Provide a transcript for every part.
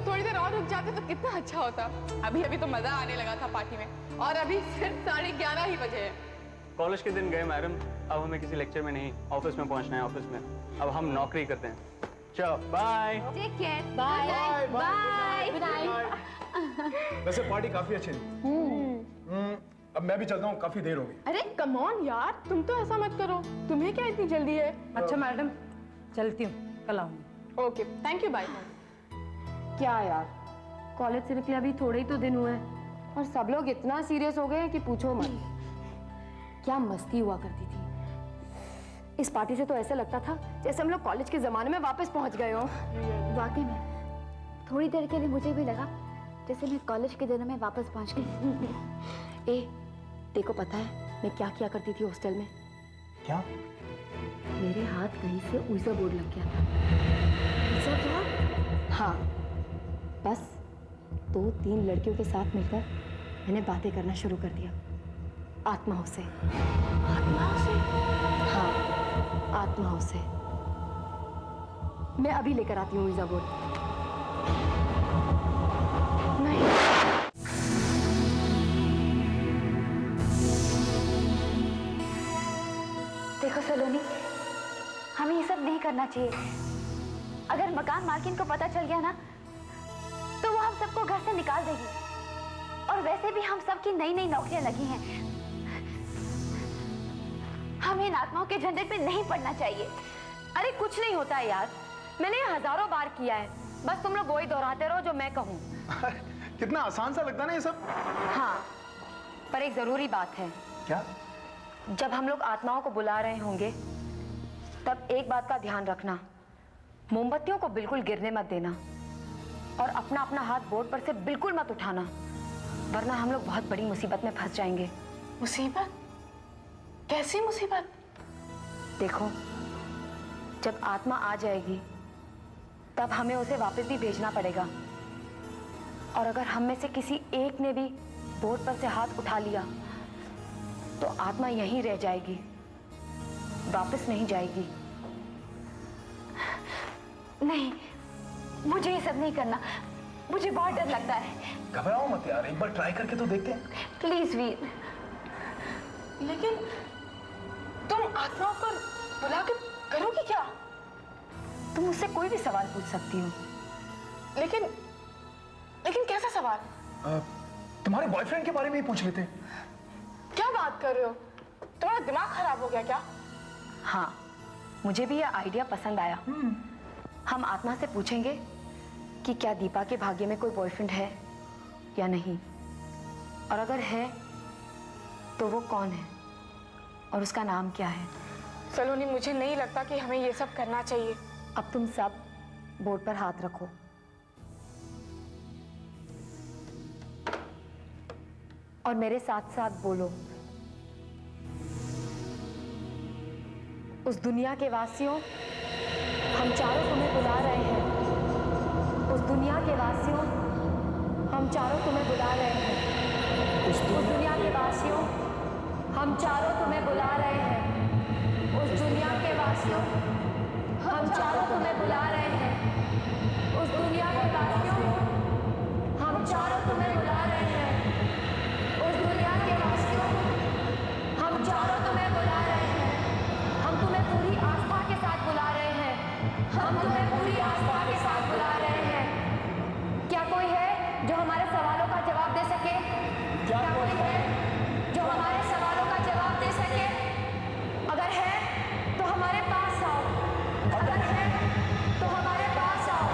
थोड़ी देर और रुक जाते तो कितना अच्छा होता। अभी अभी तो मजा आने लगा था पार्टी में और अभी सिर्फ 11:30 ही बजे हैं। कॉलेज के दिन गए मैडम, अब हमें किसी लेक्चर में नहीं ऑफिस में पहुंचना है। ऑफिस में अब हम नौकरी करते हैं। चलो bye, take care, bye bye good night. वैसे पार्टी काफी अच्छी थी। अब मैं भी चलता हूँ, काफी देर हो गई। अरे कम ऑन यार, तुम तो ऐसा मत करो, तुम्हें क्या इतनी जल्दी है? अच्छा मैडम चलती हूँ, कल आऊंगी। Okay thank you, bye. क्या यार, कॉलेज से निकले अभी थोड़े ही तो दिन हुए हैं और सब लोग इतना सीरियस हो गए हैं कि पूछो मत। क्या मस्ती हुआ करती थी। इस पार्टी से तो ऐसा लगता था जैसे हम लोग कॉलेज के जमाने में वापस पहुंच गए हो। वाकई में थोड़ी देर के लिए मुझे भी लगा जैसे मैं कॉलेज के दिनों में वापस पहुंच गई। ए, देखो पता है मैं क्या किया करती थी हॉस्टल में? क्या? मेरे हाथ कहीं से ऊजा बोर्ड लग गया था। ऊजा बोर्ड? हाँ, बस 2-3 लड़कियों के साथ मिलकर मैंने बातें करना शुरू कर दिया आत्माओं से। आत्माओं से? हाँ, आत्माओं से। मैं अभी लेकर आती हूँ ऊजा बोर्ड। नहीं। देखो सलोनी, हमें ये सब नहीं करना चाहिए। अगर मकान मालकिन को पता चल गया ना तो वो हम सबको घर से निकाल देगी। और वैसे भी हम सबकी नई नई नौकरियां लगी हैं। हमें इन आत्माओं के झंझट पे नहीं पड़ना चाहिए। अरे कुछ नहीं होता है यार, मैंने ये हजारों बार किया है। बस तुम लोग वही दोहराते रहो जो मैं कहूँ। कितना आसान सा लगता है ना ये सब। हाँ, पर एक जरूरी बात है। क्या? जब हम लोग आत्माओं को बुला रहे होंगे तब एक बात का ध्यान रखना, मोमबत्तियों को बिल्कुल गिरने मत देना और अपना अपना हाथ बोर्ड पर से बिल्कुल मत उठाना, वरना हम लोग बहुत बड़ी मुसीबत में फंस जाएंगे। मुसीबत? कैसी मुसीबत? देखो, जब आत्मा आ जाएगी तब हमें उसे वापस भी भेजना पड़ेगा। और अगर हम में से किसी एक ने भी बोर्ड पर से हाथ उठा लिया तो आत्मा यहीं रह जाएगी, वापस नहीं जाएगी। नहीं, मुझे ये सब नहीं करना। मुझे बहुत डर लगता है। घबराओ मत यार, एक बार ट्राई करके तो देखते हैं। प्लीज वीर। लेकिन तुम आत्माओं पर बुला के करोगी क्या? तुम मुझसे कोई भी सवाल पूछ सकती हो। लेकिन कैसा सवाल? तुम्हारे बॉयफ्रेंड के बारे में ही पूछ लेते हैं। क्या बात कर रहे हो? तुम्हारा दिमाग खराब हो गया क्या? हाँ, मुझे भी यह आइडिया पसंद आया। हम आत्मा से पूछेंगे कि क्या दीपा के भाग्य में कोई बॉयफ्रेंड है या नहीं, और अगर है तो वो कौन है और उसका नाम क्या है। सलोनी, मुझे नहीं लगता कि हमें ये सब करना चाहिए। अब तुम सब बोर्ड पर हाथ रखो। और मेरे साथ साथ बोलो, उस दुनिया के वासियों, हम चारों तुम्हें बुला रहे हैं। उस दुनिया के वासियों, हम चारों तुम्हें बुला रहे हैं। उस दुनिया के वासियों, हम चारों तुम्हें बुला रहे हैं। उस दुनिया के वासियों, हम चारों तुम्हें बुला रहे हैं। उस दुनिया के वासियों, हम चारों तुम्हें बुला रहे हैं। उस दुनिया के वासियों, हम चारों तुम्हें बुला रहे हैं। हम तुम्हें पूरी आस्था के साथ बुला रहे हैं। हम तुम्हें पूरी आस्था के साथ बुला रहे हैं। क्या कोई है जो हमारे सवालों का जवाब दे सके? क्या कोई है जो हमारे सवालों का जवाब दे सके? अगर है तो हमारे पास आओ। अगर है तो हमारे पास आओ।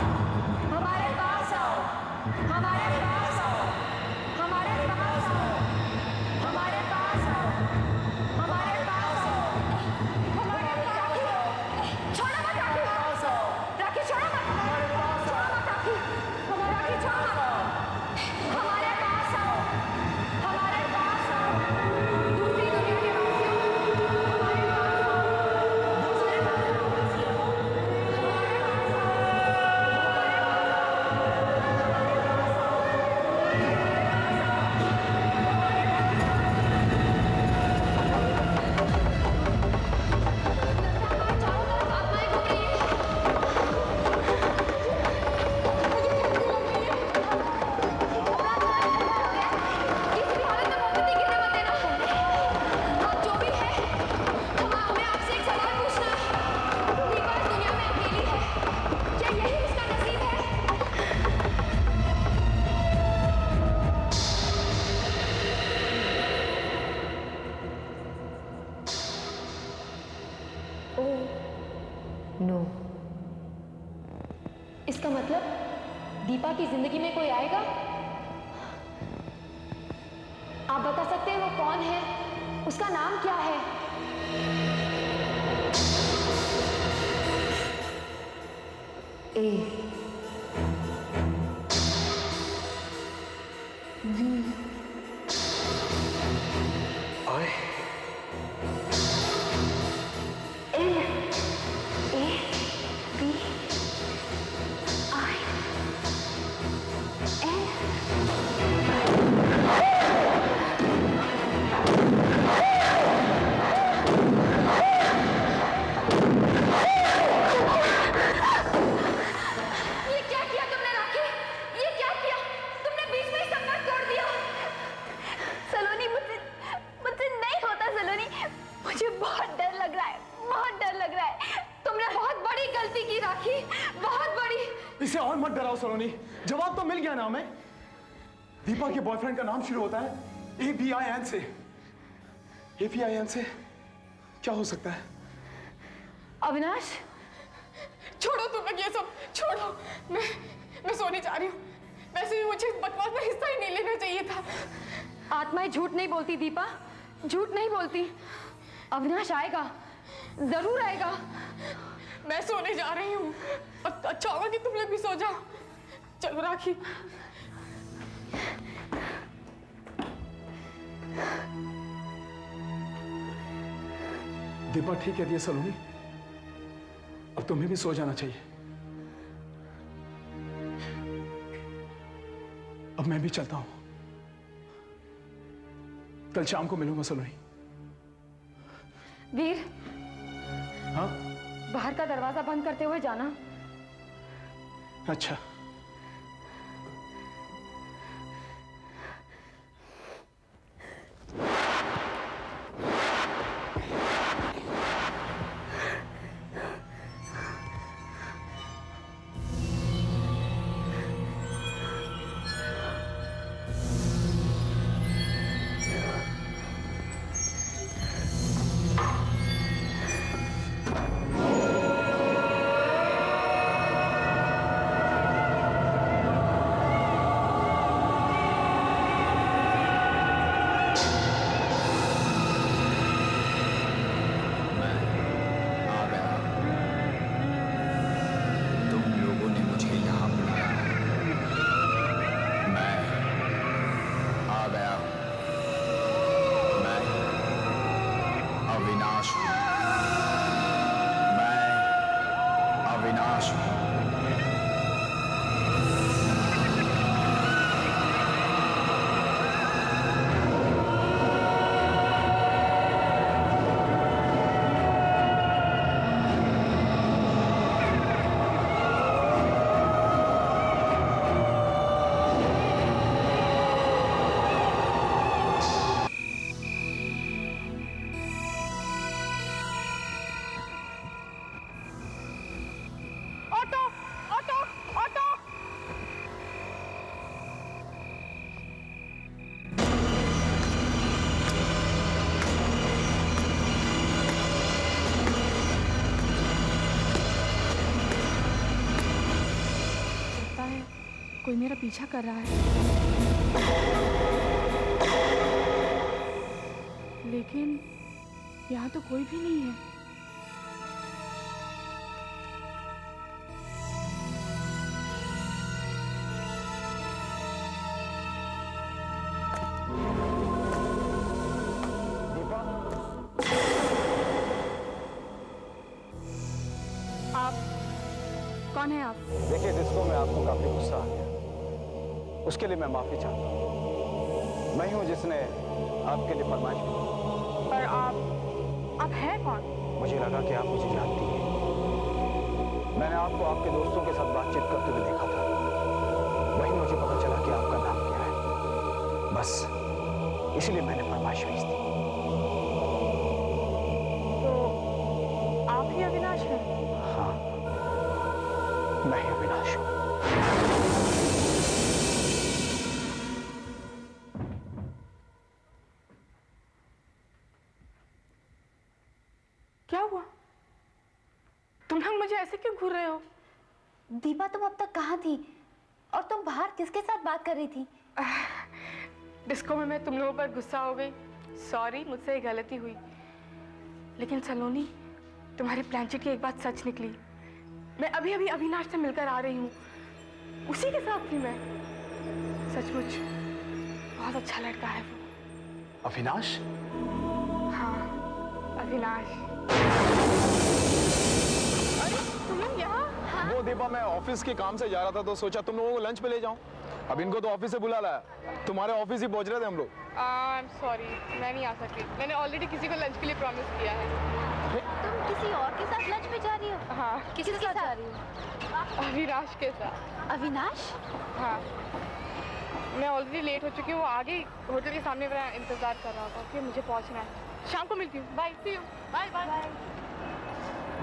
मतलब दीपा की जिंदगी में कोई आएगा? आप बता सकते हैं वो कौन है? उसका नाम क्या है? ए आए L A B I N ये क्या किया तुमने राखी? ये क्या किया? तुमने बीच में ही संपर्क तोड़ दिया। सलोनी मुझसे नहीं होता सलोनी। मुझे बहुत डर लग रहा है, बहुत डर लग रहा है। तुमने बहुत बड़ी गलती की राखी, बहुत बड़ी। इसे और मत डराओ सलोनी, जवाब तो मिल गया ना हमें। दीपा के बॉयफ्रेंड का नाम शुरू होता है ABIN से। ABIN से क्या हो सकता है? अविनाश, छोड़ो तुम लोग ये सब, छोड़ो। मैं सोने जा रही हूँ। वैसे भी मुझे इस बकवास में हिस्सा ही नहीं लेना चाहिए था। आत्माएं झूठ नहीं बोलती दीपा, झूठ नहीं बोलती। अविनाश आएगा, जरूर आएगा। मैं सोने जा रही हूँ और अच्छा होगा कि तुम लोग भी सो जाओ। चलो राखी। दीपा ठीक कहती है सलोनी, अब तुम्हें भी सो जाना चाहिए। अब मैं भी चलता हूं, कल शाम को मिलूंगा सलोनी। वीर, हाँ बाहर का दरवाजा बंद करते हुए जाना। अच्छा। कोई मेरा पीछा कर रहा है, लेकिन यहाँ तो कोई भी नहीं है। आप कौन है? आप देखिए डिस्को में आपको काफी गुस्सा आ गया, उसके लिए मैं माफी चाहता हूँ। मैं हूँ जिसने आपके लिए फरमाइश की। पर आप हैं कौन? मुझे लगा कि आप मुझे जानती हैं। मैंने आपको आपके दोस्तों के साथ बातचीत करते हुए देखा था, वहीं मुझे पता चला कि आपका नाम क्या है। बस इसलिए मैंने फरमाइश भेज दी। तो आप ही अविनाश हैं? हाँ, मैं ही अविनाश हूँ। क्या हुआ? तुम लोग मुझे ऐसे क्यों घूर रहे हो? दीपा तुम अब तक कहाँ थी और तुम बाहर किसके साथ बात कर रही थी? डिस्को में मैं तुम लोगों पर गुस्सा हो गई। सॉरी, मुझसे एक गलती हुई। लेकिन सलोनी, तुम्हारी प्लानचेट की एक बात सच निकली। मैं अभी अभी अविनाश से मिलकर आ रही हूँ, उसी के साथ थी मैं। सचमुच बहुत अच्छा लड़का है वो। अविनाश? हाँ, अविनाश। अरे तुम लोग यहाँ? वो दीपा, मैं ऑफिस के काम से जा रहा था तो सोचा तुम लोगों को लंच पे ले जाऊं। अब इनको तो ऑफिस से बुला लाया, तुम्हारे ऑफिस ही पहुंच रहे थे हम लोग। आई एम सॉरी, मैं नहीं आ सकती। मैंने ऑलरेडी किसी को लंच के लिए प्रॉमिस किया है। तुम किसी और के साथ लंच पे जा रही हो? हाँ, किसके साथ जा रही हो? अविनाश के साथ। अविनाश? हाँ, मैं ऑलरेडी लेट हो चुकी हूँ। वो आगे होटल के सामने मेरा इंतजार कर रहा होगा, फिर मुझे पहुँचना है। शाम को मिलती हूँ। Bye, see you. Bye bye.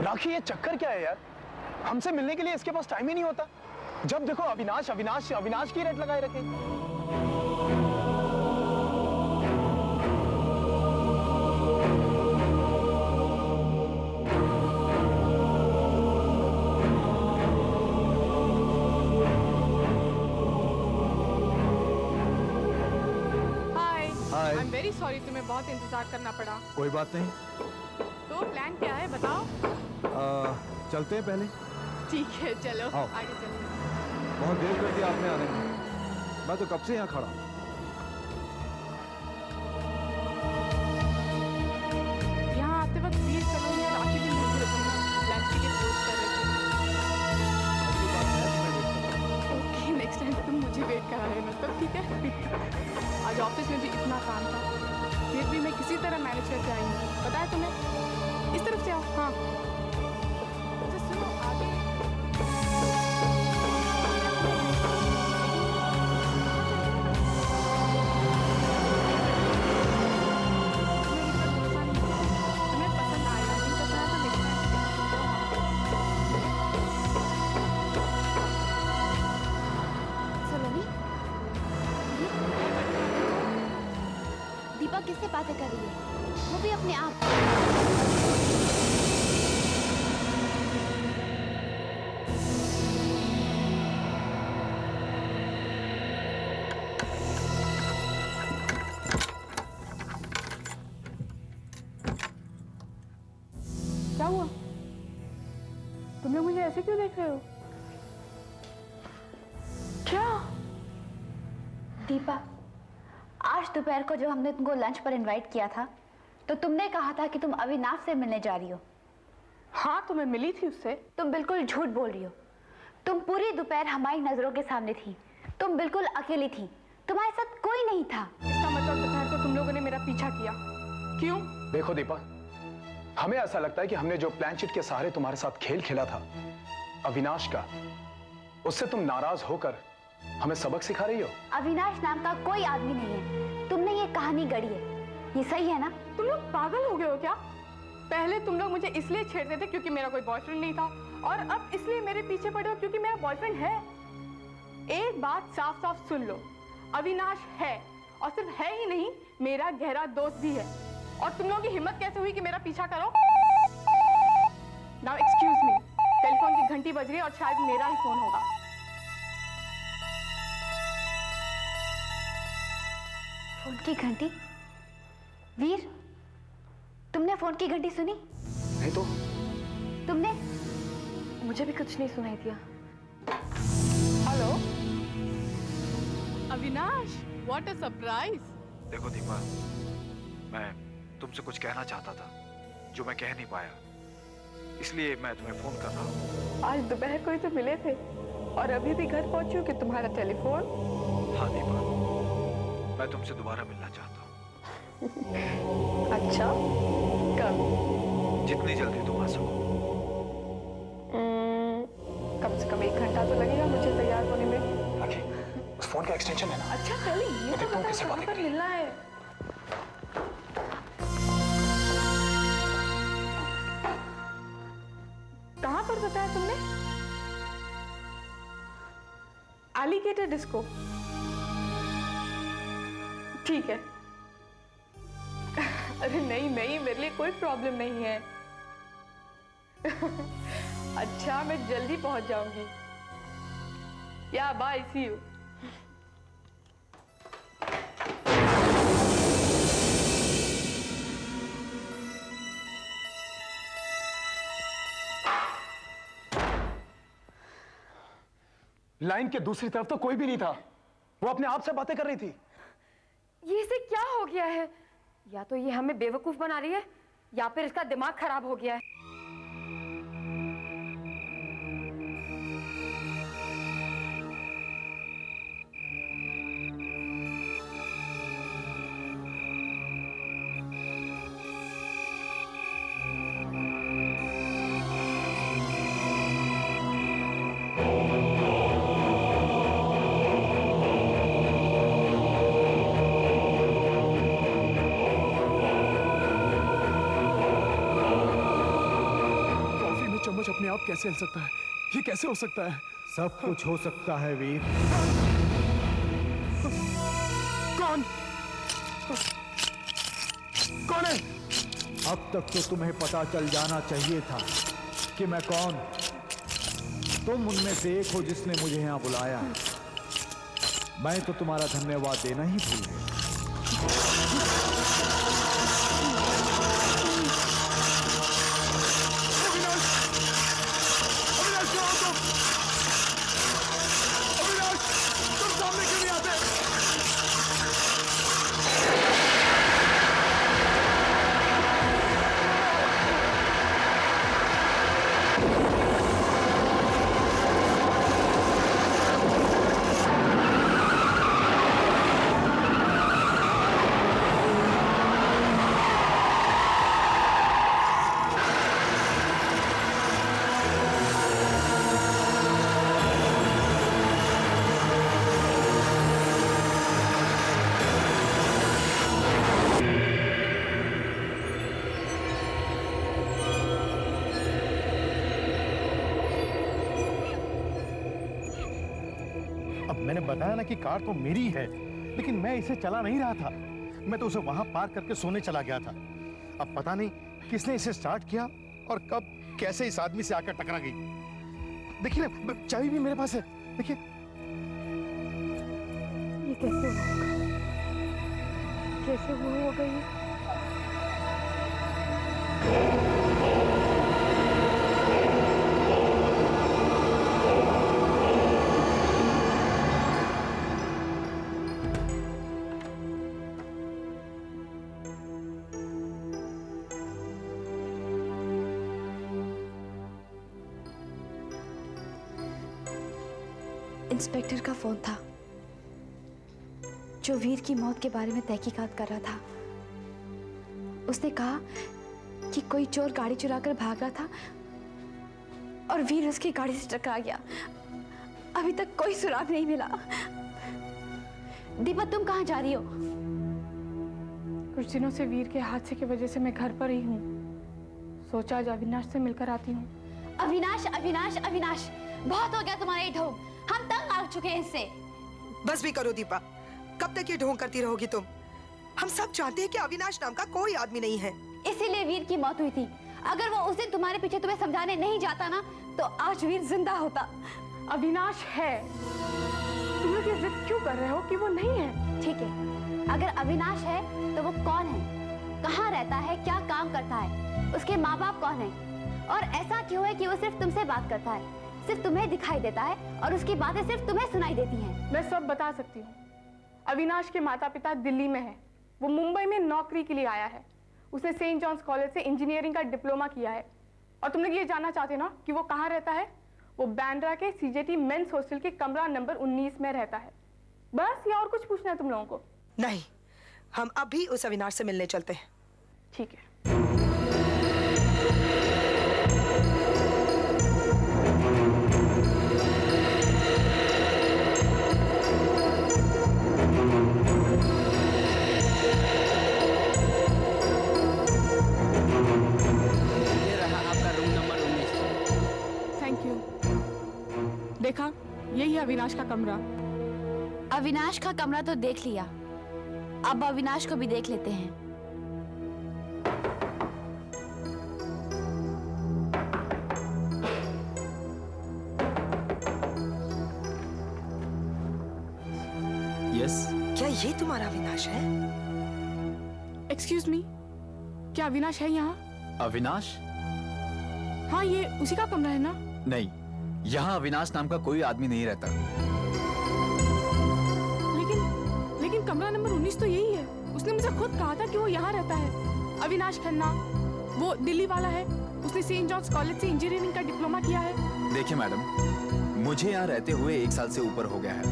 Rakhi, ये चक्कर क्या है यार? हमसे मिलने के लिए इसके पास टाइम ही नहीं होता। जब देखो अविनाश अविनाश अविनाश की रेट लगाए रखे। हाय। आई एम वेरी सॉरी, तुम्हें बहुत इंतजार करना पड़ा। कोई बात नहीं, तो प्लान क्या है बताओ? चलते हैं पहले। ठीक है, चलो आओ। आगे चलो। बहुत देर कर दिया आपने आने में, मैं तो कब से यहाँ खड़ा हूँ। यहाँ आते वक्त प्लीज चलो, मैं राखी भी मुझे रखना। लंच के लिए फोर्स कर रहे थे। ओके, नेक्स्ट टाइम तुम मुझे वेट करा लेना, तब ठीक है? आज ऑफिस में भी इतना काम था, फिर भी मैं किसी तरह मैनेज करके आई हूँ। पता है तुम्हें? इस तरफ से आओ। हाँ, अच्छा सुनो, आगे तुम्हें पसंद आएगा। नहीं पसंद आया तो देखना। सलोनी? दीपा किससे बातें कर रही है? वो भी अपने आप। क्या हुआ? तुम लोग मुझे ऐसे क्यों देख रहे हो? क्या? दीपा, आज दोपहर को जब हमने तुमको लंच पर इनवाइट किया था तो तुमने कहा था कि तुम अविनाश से मिलने जा रही हो। हाँ, तो मैं मिली थी उससे। तुम बिल्कुल झूठ बोल रही हो। तुम पूरी दोपहर हमारी नजरों के सामने थी। तुम बिल्कुल अकेली थी, तुम्हारे साथ कोई नहीं था। इसका मतलब दोपहर को तुम लोगों ने मेरा पीछा किया। क्यों? देखो दीपा, हमें ऐसा लगता है कि हमने जो प्लानशीट के सहारे तुम्हारे साथ खेल खेला था अविनाश का, उससे तुम नाराज होकर हमें सबक सिखा रही हो। अविनाश नाम का कोई आदमी नहीं है, तुमने ये कहानी गढ़ी है। ये सही है ना? तुम लोग पागल हो गए हो क्या? पहले तुम लोग मुझे इसलिए छेड़ते थे क्योंकि मेरा कोई बॉयफ्रेंड नहीं था, और अब इसलिए मेरे पीछे पड़े हो क्योंकि मेरा बॉयफ्रेंड है। एक बात साफ साफ सुन लो, अविनाश है, और सिर्फ है ही नहीं, मेरा गहरा दोस्त भी है। और तुम लोगों की हिम्मत कैसे हुई कि मेरा पीछा करो? नाउ एक्सक्यूज मी, टेलीफोन की घंटी बज रही है और शायद मेरा ही फोन होगा। फोन की घंटी? वीर, तुमने फोन की घंटी सुनी? नहीं तो? तुमने? मुझे भी कुछ नहीं सुनाई दिया। Hello Avinash, what a surprise. देखो दीपा, मैं तुमसे कुछ कहना चाहता था जो मैं कह नहीं पाया, इसलिए मैं तुम्हें फोन कर रहा हूँ। आज दोपहर को ही तो मिले थे और अभी भी घर पहुंची हूँ कि तुम्हारा टेलीफोन। हाँ दीपा, मैं तुमसे दोबारा मिलना चाहता हूँ। अच्छा, कब? जितनी जल्दी तुम आ सको। कम से कम 1 घंटा तो लगेगा मुझे तैयार होने में। राखी, उस फोन का एक्सटेंशन है ना? अच्छा पहले ये तो देखता हूँ बताओ किससे कहाँ बातें पर करी। मिलना है। कहाँ पर बताया तुमने? Alligator disco. ठीक है। अरे नहीं नहीं, मेरे लिए कोई प्रॉब्लम नहीं है। अच्छा, मैं जल्दी पहुंच जाऊंगी। या बाय, सी यू। लाइन के दूसरी तरफ तो कोई भी नहीं था, वो अपने आप से बातें कर रही थी। ये इसे क्या हो गया है? या तो ये हमें बेवकूफ बना रही है या फिर इसका दिमाग खराब हो गया है। कॉफी में चम्मच अपने आप कैसे हिल सकता है? ये कैसे हो सकता है? सब कुछ हो सकता है वीर। कौन? कौन है? अब तक तो तुम्हें पता चल जाना चाहिए था कि मैं कौन। तुम उनमें से एक हो जिसने मुझे यहां बुलाया है। मैं तो तुम्हारा धन्यवाद देना ही भूल गया। अविनाश! अविनाश कहाँ हो तुम? अविनाश! तुम सामने क्यों नहीं आते? अब मैंने बताया ना कि कार तो मेरी है, लेकिन मैं इसे चला नहीं रहा था। मैं तो उसे वहां पार्क करके सोने चला गया था। अब पता नहीं किसने इसे स्टार्ट किया और कब कैसे इस आदमी से आकर टकरा गई। देखिए ना, चाबी भी मेरे पास है। देखिए, ये कैसे हुआ? कैसे हुआ होगा ये? इंस्पेक्टर का फोन था जो वीर की मौत के बारे में तहकीकात कर रहा था। उसने कहा कि कोई चोर गाड़ी चुराकर भाग रहा था और वीर उसकी गाड़ी से टकरा गया। अभी तक कोई सुराग नहीं मिला। दीपा, तुम कहाँ जा रही हो? कुछ दिनों से वीर के हादसे की वजह से मैं घर पर ही हूँ। सोचा आज अविनाश से मिलकर आती हूँ। अविनाश, अविनाश, अविनाश, बहुत हो गया तुम्हारा ये ढोंग। हम तंग आ चुके हैं इससे। बस भी करो दीपा, कब तक ये ढोंग करती रहोगी तुम? हम सब जानते हैं कि अविनाश नाम का कोई आदमी नहीं है। इसीलिए वीर की मौत हुई थी। अगर वो उस दिन तुम्हारे पीछे तुम्हें समझाने नहीं जाता ना, तो आज वीर जिंदा होता। अविनाश है। तुम लोग ये जिद क्यों कर रहे हो कि वो नहीं है? ठीक है, अगर अविनाश है तो वो कौन है, कहाँ रहता है, क्या काम करता है, उसके माँ बाप कौन है, और ऐसा क्यों है कि वो सिर्फ तुमसे बात करता है, सिर्फ तुम्हें दिखाई देता है और उसकी बातें सिर्फ तुम्हें सुनाई देती हैं। मैं सब बता सकती हूँ। अविनाश के माता पिता दिल्ली में है। वो मुंबई में नौकरी के लिए आया है। उसने सेंट जॉन्स कॉलेज से इंजीनियरिंग का डिप्लोमा किया है। और तुम लोग ये जानना चाहते हो ना कि वो कहाँ रहता है? वो बैंड्रा के सीजेटी मेंस हॉस्टल के कमरा नंबर 19 में रहता है। बस, या और कुछ पूछना है तुम लोगों को? नहीं, हम अभी उस अविनाश से मिलने चलते हैं। ठीक है। देखा, यही है अविनाश का कमरा। अविनाश का कमरा तो देख लिया, अब अविनाश को भी देख लेते हैं। यस। क्या ये तुम्हारा अविनाश है? एक्सक्यूज मी, क्या अविनाश है यहाँ? अविनाश? हाँ, ये उसी का कमरा है ना? नहीं, यहाँ अविनाश नाम का कोई आदमी नहीं रहता। लेकिन कमरा नंबर 19 तो यही है। उसने मुझे खुद कहा था कि वो यहाँ रहता है। अविनाश खन्ना, वो दिल्ली वाला है। उसने सेंट जॉन्स कॉलेज से इंजीनियरिंग का डिप्लोमा किया है। देखिए मैडम, मुझे यहाँ रहते हुए 1 साल से ऊपर हो गया है,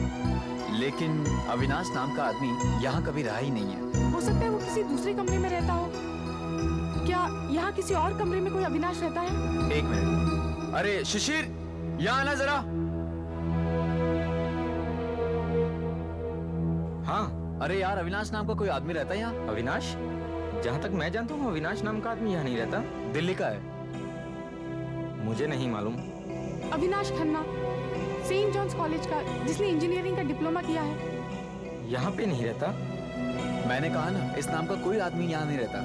लेकिन अविनाश नाम का आदमी यहाँ कभी रहा ही नहीं है। हो सकता है वो किसी दूसरे कमरे में रहता हो। क्या यहाँ किसी और कमरे में कोई अविनाश रहता है? 1 मिनट। अरे शिशिर, यहाँ आना जरा। हाँ। अरे यार, अविनाश नाम का कोई आदमी रहता है यहाँ? अविनाश? जहाँ तक मैं जानता हूँ अविनाश नाम का आदमी यहाँ नहीं रहता। दिल्ली का है। मुझे नहीं मालूम। Avinash Khanna, saint John's college का, जिसने इंजीनियरिंग का डिप्लोमा किया है। यहाँ पे नहीं रहता। मैंने कहा ना, इस नाम का कोई आदमी यहाँ नहीं रहता।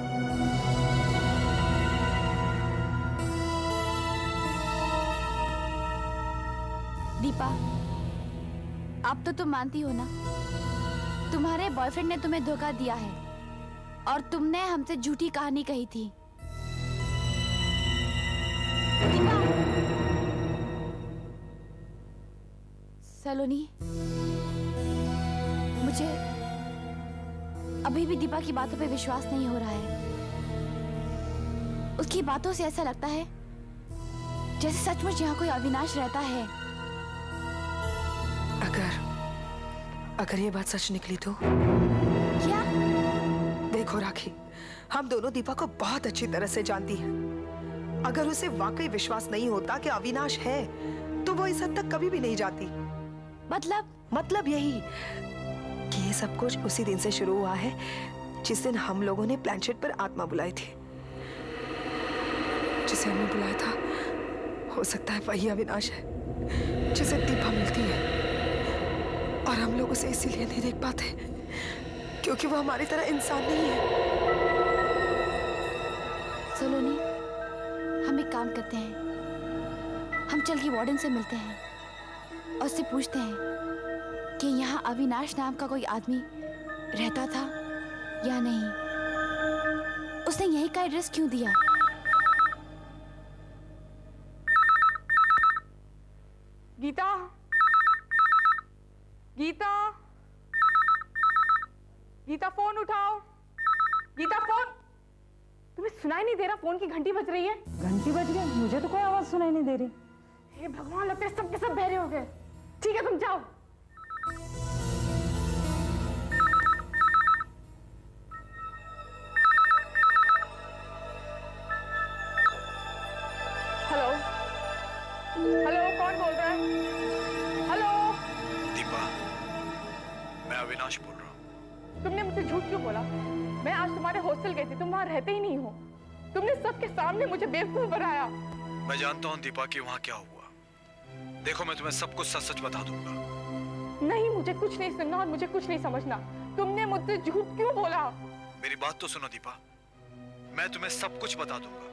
दीपा, अब तो तुम मानती हो ना, तुम्हारे बॉयफ्रेंड ने तुम्हें धोखा दिया है और तुमने हमसे झूठी कहानी कही थी। दीपा, सलोनी, मुझे अभी भी दीपा की बातों पे विश्वास नहीं हो रहा है। उसकी बातों से ऐसा लगता है जैसे सचमुच यहाँ कोई अविनाश रहता है। अगर ये बात सच निकली तो? क्या? देखो राखी, हम दोनों दीपा को बहुत अच्छी तरह से जानती हैं। अगर उसे वाकई विश्वास नहीं होता कि अविनाश है, तो वो इस हद तक कभी भी नहीं जाती। मतलब यही कि ये सब कुछ उसी दिन से शुरू हुआ है जिस दिन हम लोगों ने प्लानचेट पर आत्मा बुलाई थी। जिसे हमने बुलाया था, हो सकता है वही अविनाश है जिसे दीपा मिलती है। और हम लोग उसे इसीलिए नहीं देख पाते क्योंकि वो हमारी तरह इंसान नहीं है। सलोनी, हम एक काम करते हैं, हम चल के वार्डन से मिलते हैं और उससे पूछते हैं कि यहाँ अविनाश नाम का कोई आदमी रहता था या नहीं। उसने यही का एड्रेस क्यों दिया? गीता, गीता, गीता, फोन उठाओ। गीता, फोन। तुम्हें सुनाई नहीं दे रहा? फोन की घंटी बज रही है। घंटी बज गई? मुझे तो कोई आवाज सुनाई नहीं दे रही। हे भगवान, लगता है सब के सब बहरे हो गए। ठीक है, तुम जाओ। हेलो, हेलो, कौन बोल रहा है? हेलो। दीपा, मैं अविनाश बोल रहा हूँ। तुमने मुझसे झूठ क्यों बोला? मैं आज तुम्हारे हॉस्टल गई थी, तुम वहां रहते ही नहीं हो। तुमने सबके सामने मुझे बेवकूफ बनाया। मैं जानता हूँ दीपा कि वहाँ क्या हुआ। देखो, मैं तुम्हें सब कुछ सच सच बता दूंगा। नहीं, मुझे कुछ नहीं सुनना और मुझे कुछ नहीं समझना। तुमने मुझसे झूठ क्यों बोला? मेरी बात तो सुनो दीपा, मैं तुम्हें सब कुछ बता दूंगा।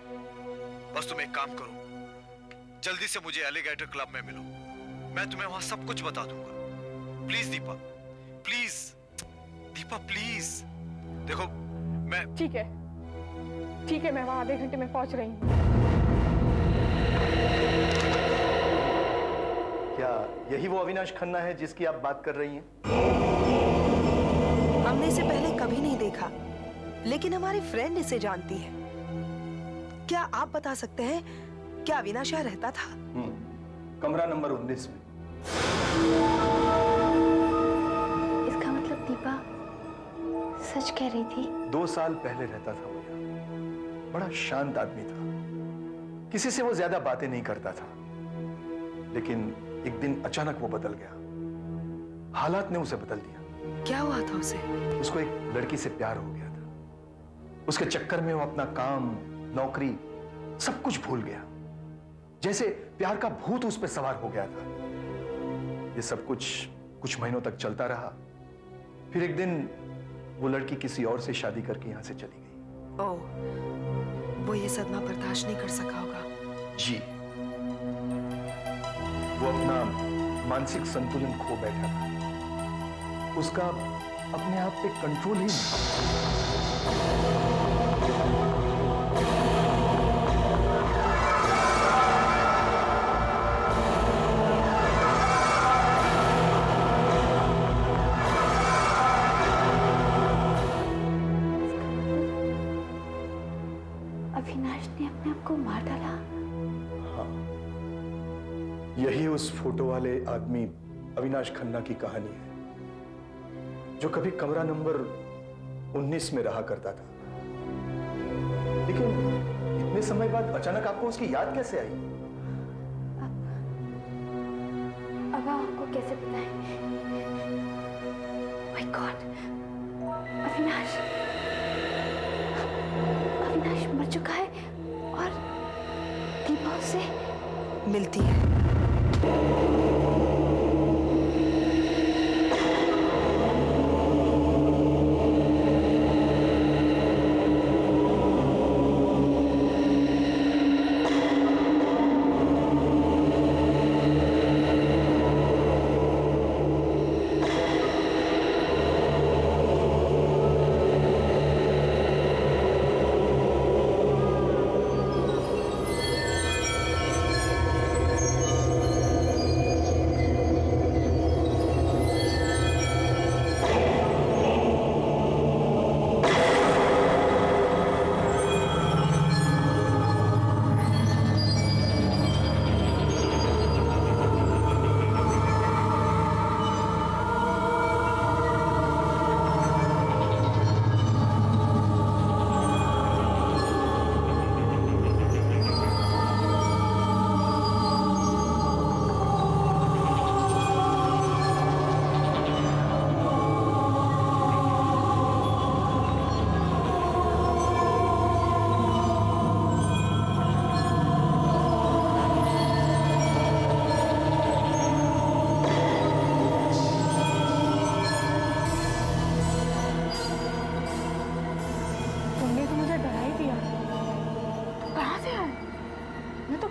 बस तुम एक काम करो, जल्दी से मुझे एलिगेटर क्लब में मिलो। मैं तुम्हें वहां सब कुछ बता दूंगा। Please Deepa, please Deepa, please. देखो, मैं... ठीक है, मैं वहां आधे घंटे में पहुंच रही हूँ। क्या यही वो अविनाश खन्ना है जिसकी आप बात कर रही हैं? हमने इसे पहले कभी नहीं देखा, लेकिन हमारी फ्रेंड इसे जानती है। क्या आप बता सकते हैं क्या अविनाश यहाँ रहता था? कमरा नंबर 19 में। इसका मतलब दीपा सच कह रही थी। 2 साल पहले रहता था वो यहाँ। बड़ा शांत आदमी था, किसी से वो ज्यादा बातें नहीं करता था। लेकिन एक दिन अचानक वो बदल गया। हालात ने उसे बदल दिया। क्या हुआ था उसे? उसको एक लड़की से प्यार हो गया था। उसके चक्कर में वो अपना काम, नौकरी, सब कुछ भूल गया। जैसे प्यार का भूत उस पर सवार हो गया था। ये सब कुछ महीनों तक चलता रहा। फिर एक दिन वो लड़की किसी और से शादी करके यहां से चली गई। ओह, वो ये सदमा बर्दाश्त नहीं कर सका होगा। जी, वो अपना मानसिक संतुलन खो बैठा था। उसका अपने आप पे कंट्रोल ही नहीं। अविनाश ने अपने आप को मार डाला। यही उस फोटो वाले आदमी अविनाश खन्ना की कहानी है, जो कभी कमरा नंबर 19 में रहा करता था। लेकिन इतने समय बाद अचानक आपको उसकी याद कैसे आई? अब आपको कैसे बताएं? माय गॉड, अविनाश अविनाश मर चुका है और दीपा उससे मिलती है।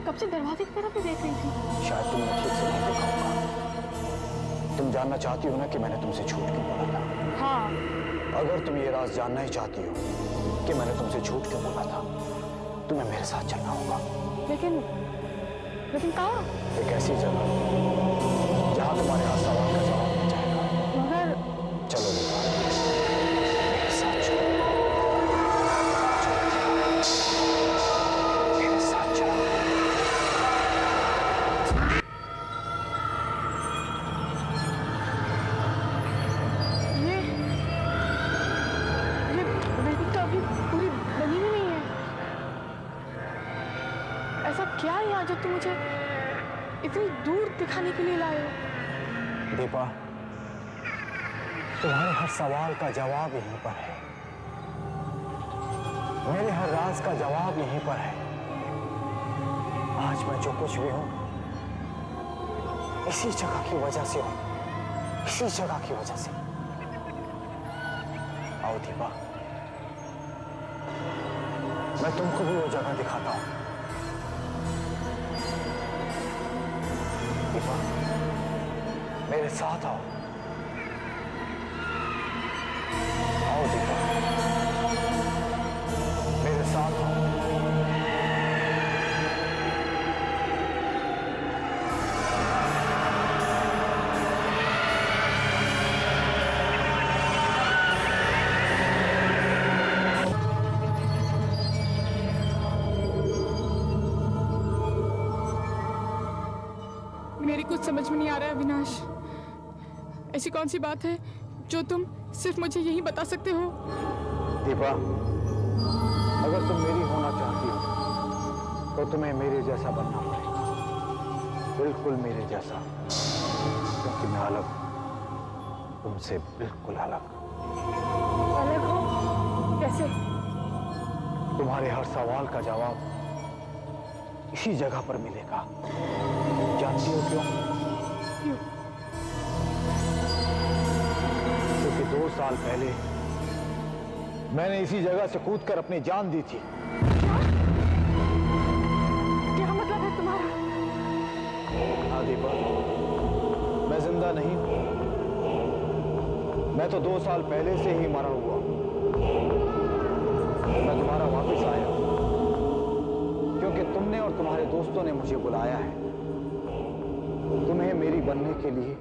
कब से दरवाजे की तरफ ही देख रही थी। शायद तुमने ठीक से नहीं देखा होगा। तुम जानना चाहती हो ना कि मैंने तुमसे झूठ क्यों बोला था? हाँ। अगर तुम ये राज जानना ही चाहती हो कि मैंने तुमसे झूठ क्यों बोला था, तुम्हें मेरे साथ चलना होगा। लेकिन कहाँ? एक ऐसी जगह जहाँ तुम्हारे हर सवाल का जवाब मिल जाएगा। मगर चलो दीपा, मेरे साथ चलो। मेरे साथ चलो। ये बिल्डिंग तो अभी पूरी बनी भी नहीं है। ऐसा क्या है यहाँ जो तुम मुझे इतनी दूर दिखाने के लिए लाए हो? दीपा, तुम्हारे हर सवाल का जवाब यहीं पर है। मेरे हर राज का जवाब यहीं पर है। आज मैं जो कुछ भी हूं, इसी जगह की वजह से हूं, इसी जगह की वजह से। आओ दीपा, मैं तुमको भी वो जगह दिखाता हूं। दीपा, मेरे साथ आओ। आओ दीपा, मेरे साथ आओ। मेरी कुछ समझ में नहीं आ रहा है अविनाश। ऐसी कौन सी बात है जो तुम सिर्फ मुझे यही बता सकते हो? दीपा, अगर तुम मेरी होना चाहती हो तो तुम्हें मेरे जैसा बनना पड़ेगा, बिल्कुल मेरे जैसा, क्योंकि मैं अलग हूं, तुमसे बिल्कुल अलग। अलग हो? कैसे? तुम्हारे हर सवाल का जवाब इसी जगह पर मिलेगा। जानती हो क्यों? क्यों? क्योंकि 2 साल पहले मैंने इसी जगह से कूदकर अपनी जान दी थी। क्या मतलब है तुम्हारा? हाँ दीपा, मैं जिंदा नहीं हूं, मैं तो 2 साल पहले से ही मरा हुआ हूं। मैं दोबारा वापस आया क्योंकि तुमने और तुम्हारे दोस्तों ने मुझे बुलाया है। तुम्हें मेरी बनने के लिए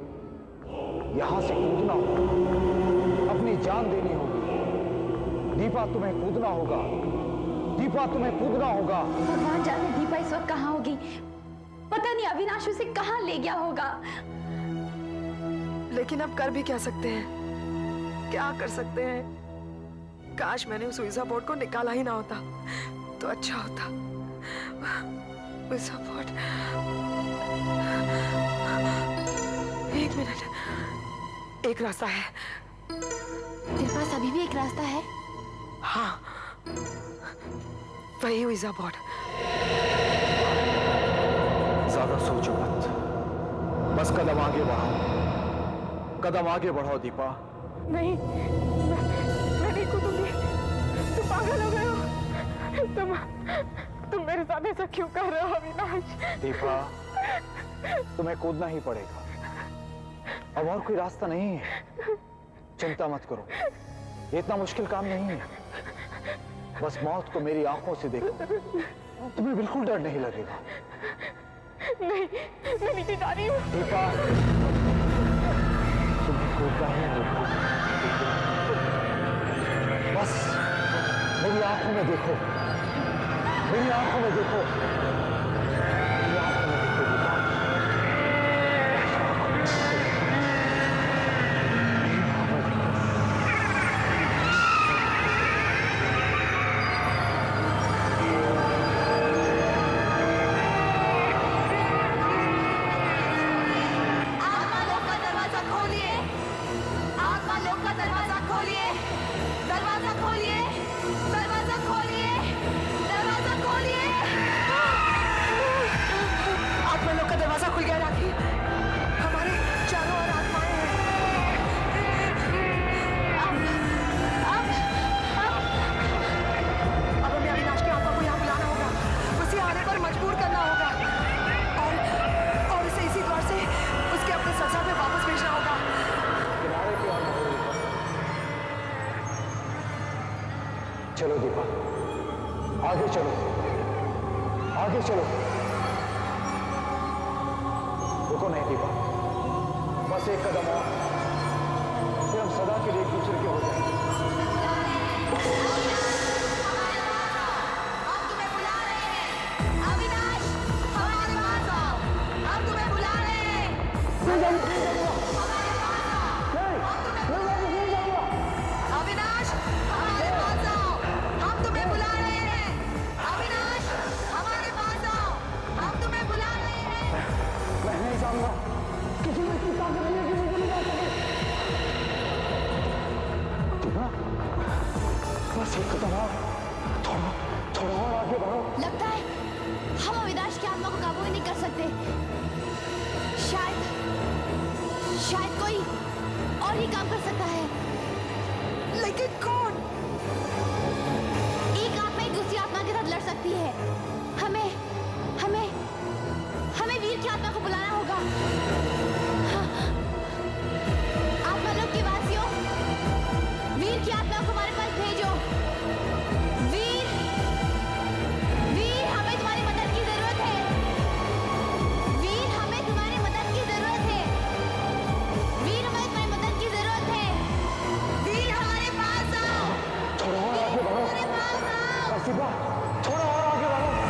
यहां से कूदना होगा, अपनी जान देनी होगी। दीपा तुम्हें कूदना होगा, दीपा तुम्हें कूदना होगा। भगवान जाने दीपा इस वक्त कहाँ होगी। पता नहीं अविनाश उसे कहाँ ले गया होगा। लेकिन अब कर भी क्या सकते हैं? क्या कर सकते हैं? काश मैंने उस वीजा बोर्ड को निकाला ही ना होता तो अच्छा होता। वीजा बोर्ड, 1 मिनट, एक रास्ता है। तेरे पास अभी भी एक रास्ता है? हाँ, वही वीजा बोर्ड। ज्यादा सोचो मत, बस कदम आगे बढ़ाओ, कदम आगे बढ़ाओ दीपा। नहीं, मैं नहीं कूदूंगी। तुम पागल हो गए हो। तुम मेरे साथ ऐसा क्यों कर रहे हो अविनाश? दीपा, तुम्हें कूदना ही पड़ेगा, अब और कोई रास्ता नहीं है। चिंता मत करो, ये इतना मुश्किल काम नहीं है। बस मौत को मेरी आंखों से देखो, तुम्हें बिल्कुल डर नहीं लगेगा। नहीं, मैं नीचे जा रही हूँ। दीपा, तुम्हें कूदना ही होगा। बस मेरी आंखों में देखो, मेरी आंखों में देखो, मेरी आंखों में देखो दीपा। आत्मा लोक का दरवाजा खोलिए, आत्मा लोक का दरवाजा खोलिए, दरवाजा खोलिए, दरवाजा खोलिए, दरवाजा खोलिए। आत्मा लोक का दरवाजा खुल गया राखी। हमारे चारों ओर आत्माएं हैं। अब हमें अविनाश की आत्मा को यहाँ बुलाना होगा, उसे आने पर मजबूर करना होगा और उसे इसी द्वार से उसके अपने संसार में वापस भेजना होगा। किनारे पे आना होगा दीपा। चलो दीपा, आगे चलो, आगे चलो। रुको नहीं दीपा, बस एक कदम और, फिर हम सदा के लिए एक दूसरे के हो जाएंगे। हम तुम्हें बुला रहे हैं, अविनाश, हमारे पास आओ। हम तुम्हें बुला रहे हैं, हमारे पास आओ। अविनाश, हमारे पास आओ। हम तुम्हें बुला रहे हैं, अविनाश, हमारे पास आओ। हम तुम्हें बुला रहे हैं। मैं नहीं चाहूंगा किसी ने इसकी ताकत नहीं है कि मुझे नहीं जा सके। दीपा, बस एक कदम और, थोड़ा थोड़ा और आगे बढ़ो। लगता है हम अविनाश की आत्मा को काबू ही नहीं कर सकते। शायद कोई और ही काम कर सकता है। लेकिन कौन? एक आत्मा एक दूसरी आत्मा के साथ लड़ सकती है। हमें हमें हमें वीर की आत्मा को बुलाना होगा। हाँ। आत्मा लोक के वासियों, वीर की आत्मा को हमारे पास भेजो। वीर, वीर, हमें तुम्हारी मदद की जरूरत है। वीर, हमें तुम्हारी मदद की जरूरत है। वीर, हमें तुम्हारी मदद की जरूरत है। वीर, हमारे पास आओ। थोड़ा और आगे बढ़ो। हमारे पास आओ। बस दीपा, थोड़ा और आगे बढ़ो।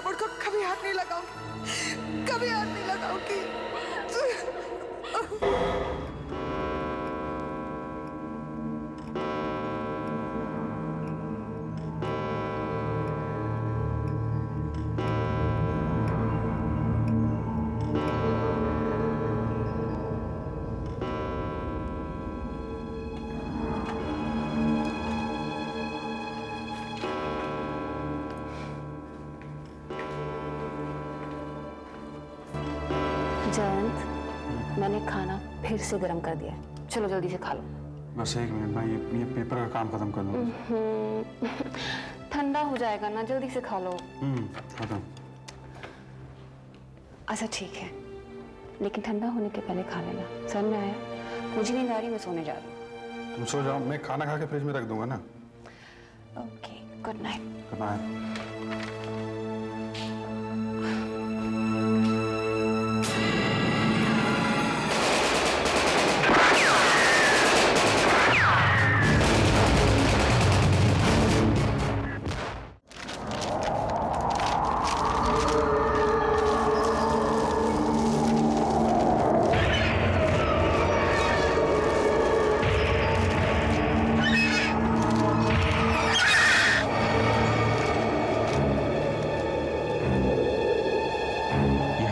कबोर्ड को कभी हाथ नहीं लगाऊंगी, कभी हाथ नहीं लगाऊंगी। जयंत, मैंने खाना फिर से गर्म कर दिया है, चलो जल्दी से खा लो। बस 1 मिनट, मैं ये पेपर का काम खत्म कर लूँ। ठंडा हो जाएगा ना, जल्दी से खा लो। खत्म। अच्छा ठीक है, लेकिन ठंडा होने के पहले खा लेना। समझ में आया? मुझे नींद आ रही, मैं सोने जा रही हूँ। तुम सो जाओ, मैं खाना खा के फ्रिज में रख दूंगा ना। Okay, good night. Good night.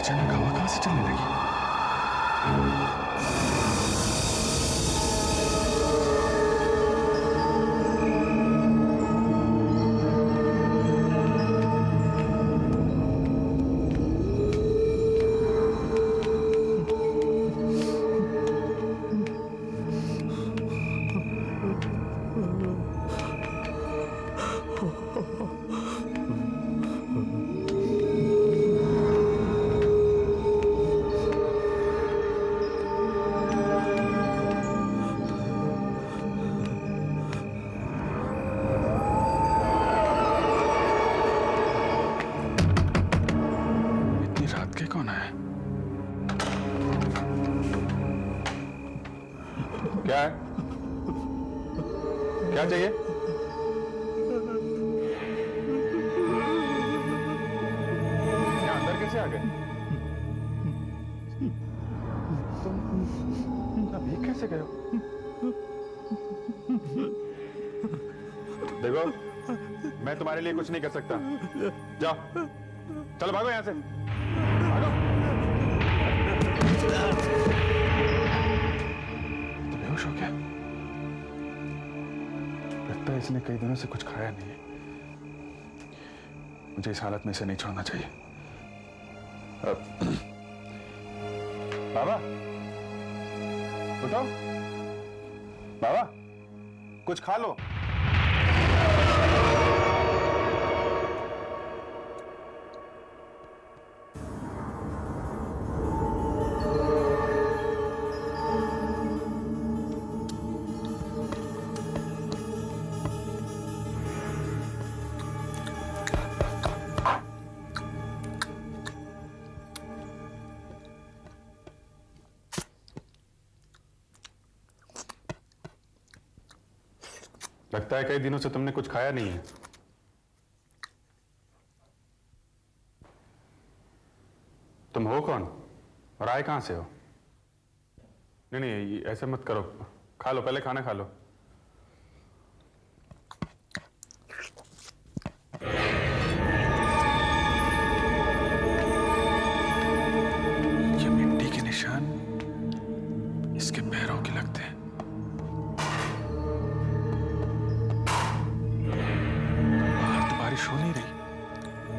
अचानक हवा कहां से चलने लगी? कौन है? क्या है? क्या चाहिए? यहाँ अंदर कैसे आ गए? तुम अभी कैसे गए हो? देखो, मैं तुम्हारे लिए कुछ नहीं कर सकता। जाओ, चलो भागो यहाँ से। तो बेहोश हो गया। लगता है इसने कई दिनों से कुछ खाया नहीं है। मुझे इस हालत में इसे नहीं छोड़ना चाहिए। बाबा, उठो। बाबा, कुछ खा लो। लगता है कई दिनों से तुमने कुछ खाया नहीं है। तुम हो कौन और आए कहां से हो? नहीं नहीं, ऐसे मत करो। खा लो, पहले खाना खा लो। ये मिट्टी के निशान इसके पैरों के लगते हैं। बारिश हो नहीं रही,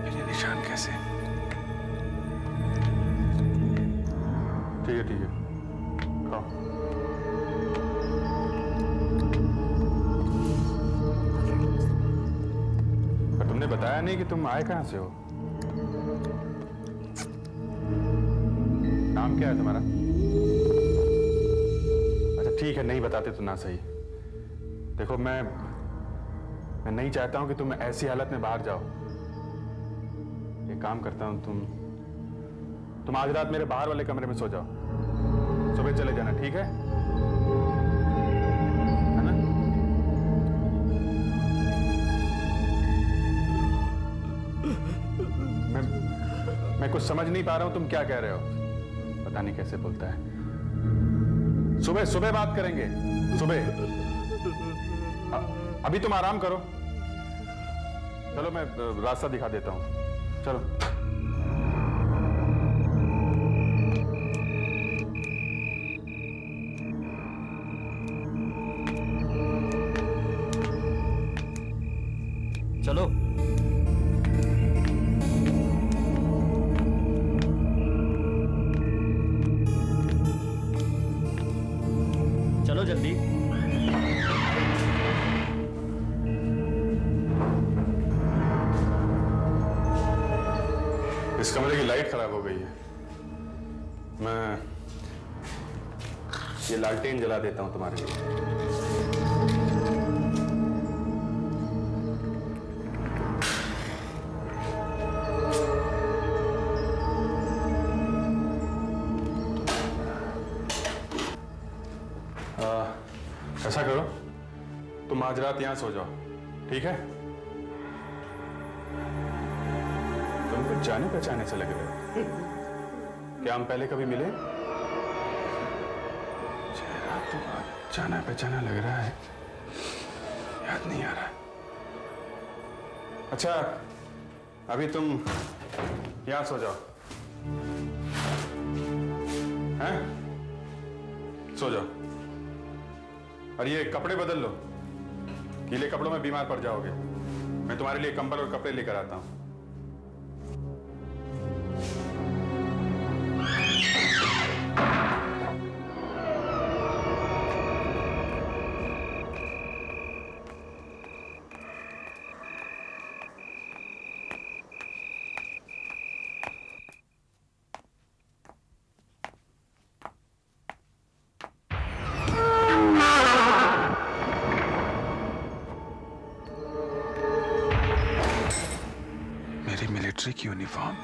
फिर ये निशान कैसे? ठीक है, खाओ। पर तुमने बताया नहीं कि तुम आए कहां से हो। नाम क्या है तुम्हारा? अच्छा ठीक है, नहीं बताते तो ना सही। देखो, मैं नहीं चाहता हूं कि तुम ऐसी हालत में बाहर जाओ। एक काम करता हूं, तुम आज रात मेरे बाहर वाले कमरे में सो जाओ, सुबह चले जाना, ठीक है? है ना? मैं कुछ समझ नहीं पा रहा हूं तुम क्या कह रहे हो। पता नहीं कैसे बोलता है। सुबह सुबह बात करेंगे, सुबह। अभी तुम आराम करो। चलो मैं रास्ता दिखा देता हूं, चलो। चलो। चलो जल्दी। इस कमरे की लाइट खराब हो गई है। मैं ये लालटेन जला देता हूं तुम्हारे लिए। ऐसा करो, तुम आज रात यहां सो जाओ, ठीक है? तुम कुछ जाने पहचाने से लग रहे हो। क्या हम पहले कभी मिले? चेहरा तो जाना पहचाना लग रहा है, याद नहीं आ रहा। अच्छा, अभी तुम यहां सो जाओ, हैं? सो जाओ। और ये कपड़े बदल लो, गीले कपड़ों में बीमार पड़ जाओगे। मैं तुम्हारे लिए कंबल और कपड़े लेकर आता हूं। मिलिट्री की यूनिफॉर्म।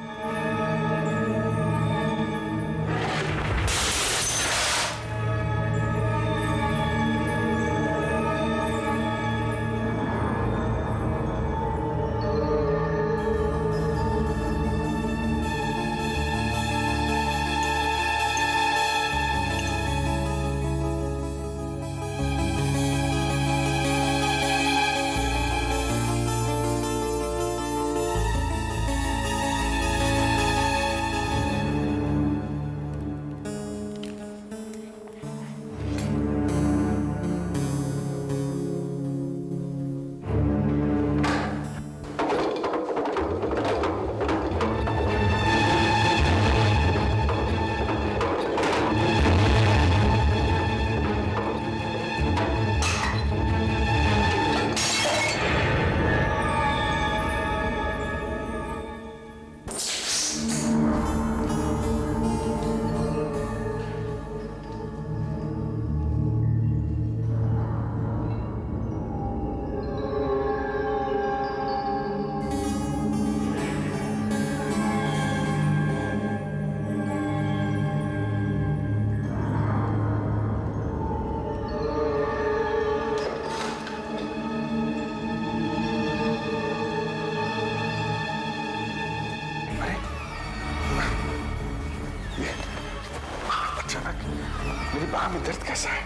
मेरी बाह में दर्द कैसा है?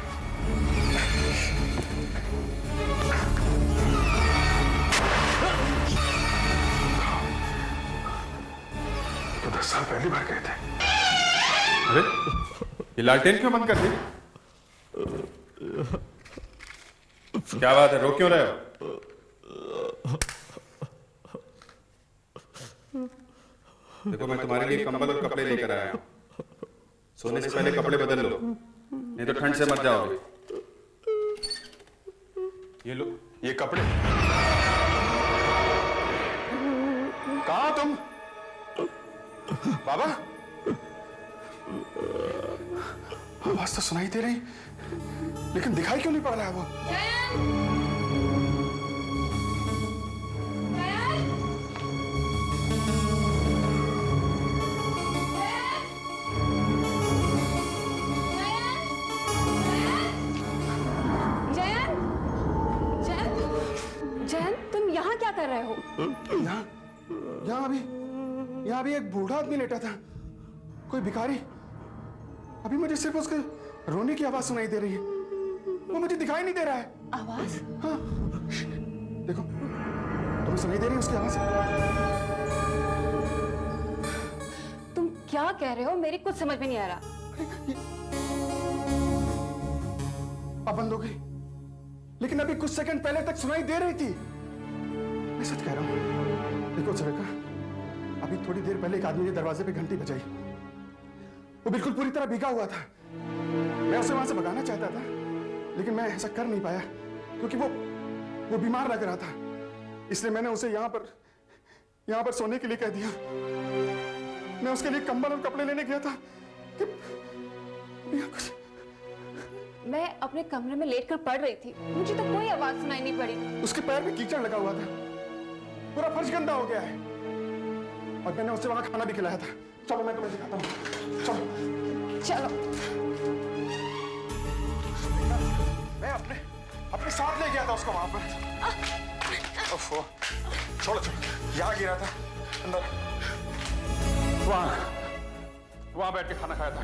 तो 10 साल पहली बार गए थे। अरे ये लालटेन क्यों बंद कर दी? क्या बात है, रो क्यों रहे हो? देखो मैं तुम्हारे लिए कंबल और कपड़े लेकर आया हूं। सोने से पहले कपड़े बदल लो, नहीं तो ठंड से मर जाओगे। ये लो, ये कपड़े। कहाँ तुम? बाबा? आवाज तो सुनाई दे रही, लेकिन दिखाई क्यों नहीं पड़ रहा है वो? जयंत, तुम यहाँ क्या कर रहे हो? यहाँ अभी यहाँ भी एक बूढ़ा आदमी लेटा था, कोई भिखारी। अभी मुझे सिर्फ उसके रोने की आवाज सुनाई दे रही है, वो मुझे दिखाई नहीं दे रहा है। आवाज? हाँ, देखो, तुम्हें सुनाई दे रही है उसकी आवाज? तुम क्या कह रहे हो? मेरी कुछ समझ में नहीं आ रहा। अब बंद हो गई, लेकिन अभी कुछ सेकंड पहले तक सुनाई दे रही थी। मैं सच कह रहा हूं। देखो सुरेखा, अभी थोड़ी देर पहले एक आदमी ने दरवाजे पे घंटी बजाई। वो बिल्कुल पूरी तरह भीगा हुआ था। मैं उसे वहां से भगाना चाहता था, लेकिन मैं ऐसा कर नहीं पाया क्योंकि वो बीमार लग रहा था। इसलिए मैंने उसे यहाँ पर सोने के लिए कह दिया। मैं उसके लिए कंबल और कपड़े लेने गया था कि कुछ। मैं अपने कमरे में लेटकर पढ़ रही थी, मुझे तो कोई आवाज सुनाई नहीं पड़ी। उसके पैर में कीचड़ लगा हुआ था, पूरा फर्श गंदा हो गया है, और मैंने उसे वहां खाना भी खिलाया था। चलो मैं तुम्हें दिखाता हूँ, चलो। चलो। मैं अपने साथ ले गया था उसको वहां पर। ओफो, छोड़ो, यहाँ गिरा था अंदर। वहां बैठ के खाना खाया था,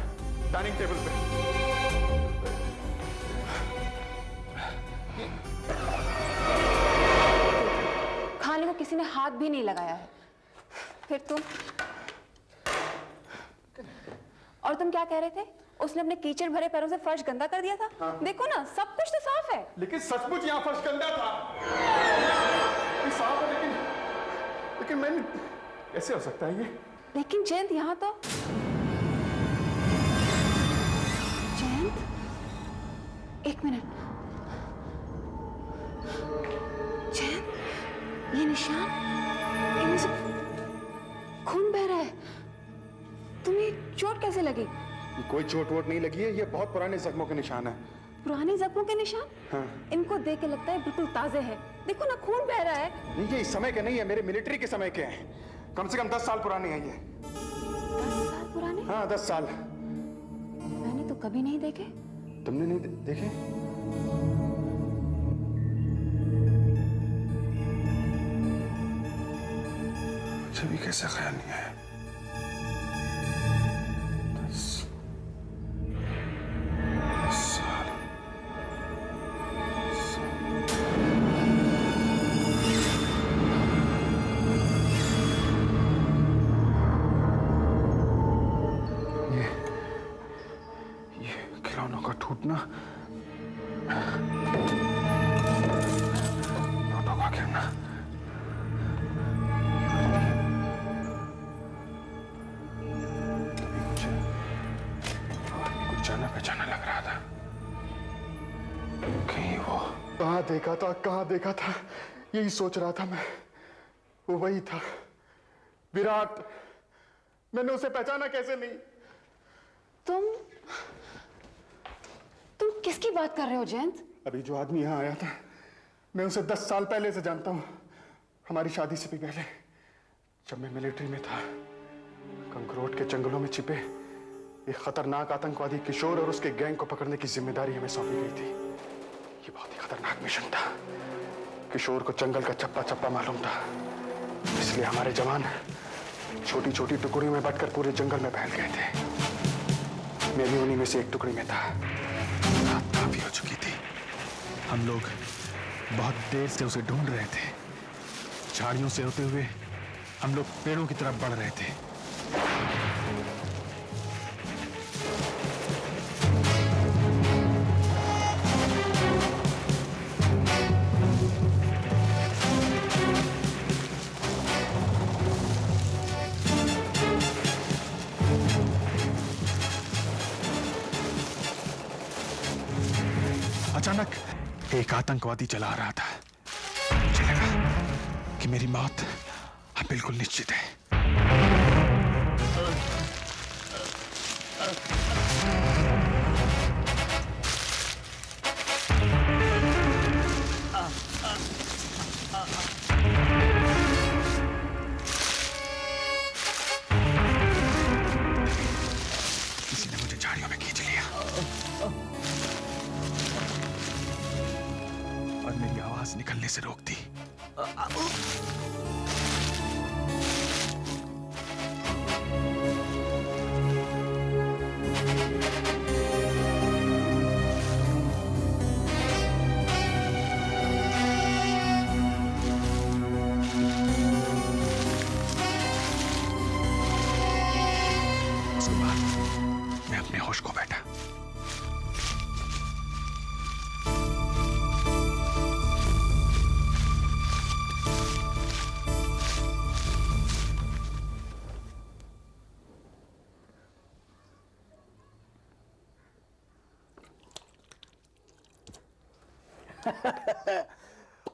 डाइनिंग टेबल पे। खाने को किसी ने हाथ भी नहीं लगाया है। फिर तुम क्या कह रहे थे? उसने अपने कीचड़ भरे पैरों से फर्श गंदा कर दिया था। हाँ। देखो ना, सब कुछ तो साफ है। लेकिन सचमुच यहाँ फर्श गंदा था। साफ है, लेकिन मैंने कैसे हो सकता है ये? लेकिन जयंत, यहाँ तो जयंत, एक मिनट। जयंत, ये निशान, इनमें से खून बह रहा है। तुम्हें चोट कैसे लगी? कोई चोट वोट नहीं लगी है, ये बहुत पुराने जख्मों के निशान है। पुराने जख्मों के निशान? हाँ। इनको देख के लगता है बिल्कुल ताजे हैं। देखो ना, खून बह रहा है। नहीं, ये इस समय के नहीं है, मेरे मिलिट्री के समय के हैं। कम से कम 10 साल पुराने हैं ये। 10 साल पुराने? हाँ, 10 साल। मैंने तो कभी नहीं देखे। तुमने नहीं देखे? मुझे भी कैसे ख्याल नहीं आया। 10 साल। ये खिलौनों का टूटना, नोटों का गिरना। जाना पहचाना लग रहा था। कहीं वो कहाँ देखा था, यही सोच रहा था मैं। वो वही था, विराट। मैंने उसे पहचाना कैसे नहीं? तुम किसकी बात कर रहे हो जयंत? अभी जो आदमी यहाँ आया था, मैं उसे 10 साल पहले से जानता हूँ। हमारी शादी से भी पहले, जब मैं मिलिट्री में था। कंकरोट के जंगलों में छिपे एक खतरनाक आतंकवादी किशोर और उसके गैंग को पकड़ने की जिम्मेदारी हमें सौंपी गई थी। ये बहुत ही खतरनाक मिशन था। किशोर को जंगल का चप्पा चप्पा मालूम था, इसलिए हमारे जवान छोटी छोटी टुकड़ियों में बंटकर पूरे जंगल में फैल गए थे। मैं भी उन्हीं में से एक टुकड़ी में था। रात काफी हो चुकी थी। हम लोग बहुत देर से उसे ढूंढ रहे थे। झाड़ियों से होते हुए हम लोग पेड़ों की तरफ बढ़ रहे थे। अचानक एक आतंकवादी चला आ रहा था। मुझे लगा कि मेरी मौत अब बिल्कुल निश्चित है। किसी ने मुझे झाड़ियों में खींच लिया और मेरी आवाज निकलने से रोक दी। होश खो बैठा।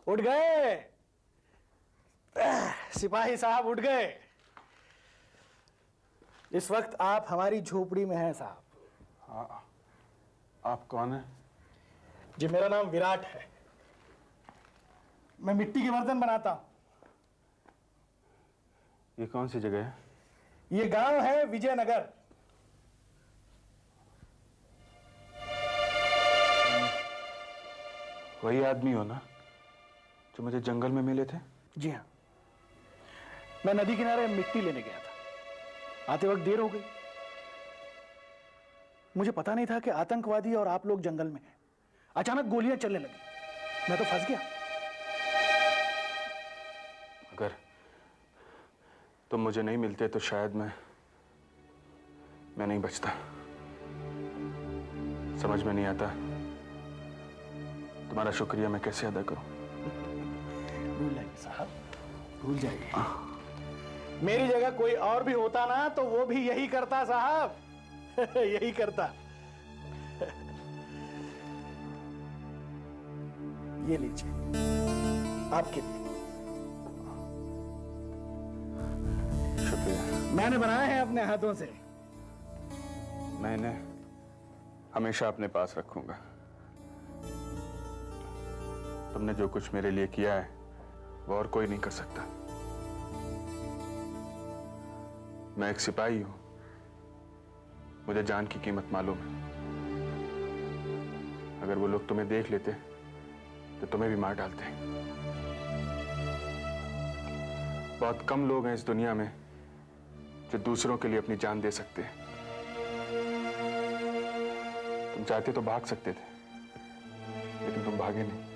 उठ गए सिपाही साहब, उठ गए। इस वक्त आप हमारी झोपड़ी में हैं साहब। आप कौन है? जी मेरा नाम विराट है। मैं मिट्टी के बर्तन बनाता हूं। ये कौन सी जगह है? ये गांव है विजयनगर। वही आदमी हो ना जो मुझे जंगल में मिले थे? जी हाँ, मैं नदी किनारे मिट्टी लेने गया था। आते वक्त देर हो गई। मुझे पता नहीं था कि आतंकवादी और आप लोग जंगल में हैं। अचानक गोलियां चलने लगी। मैं तो फंस गया। अगर तुम मुझे नहीं मिलते तो शायद मैं नहीं बचता। समझ में नहीं आता तुम्हारा शुक्रिया मैं कैसे अदा करूं। भूल जाइए साहब, भूल जाइए। मेरी जगह कोई और भी होता ना तो वो भी यही करता साहब। यही करता। ये लीजिए आपके लिए। शुक्रिया। मैंने बनाए हैं अपने हाथों से। मैं इन्हें हमेशा अपने पास रखूंगा। तुमने जो कुछ मेरे लिए किया है वो और कोई नहीं कर सकता। मैं एक सिपाही हूं, मुझे जान की कीमत मालूम है। अगर वो लोग तुम्हें देख लेते तो तुम्हें भी मार डालते। बहुत कम लोग हैं इस दुनिया में जो दूसरों के लिए अपनी जान दे सकते हैं। तुम चाहते तो भाग सकते थे, लेकिन तुम भागे नहीं।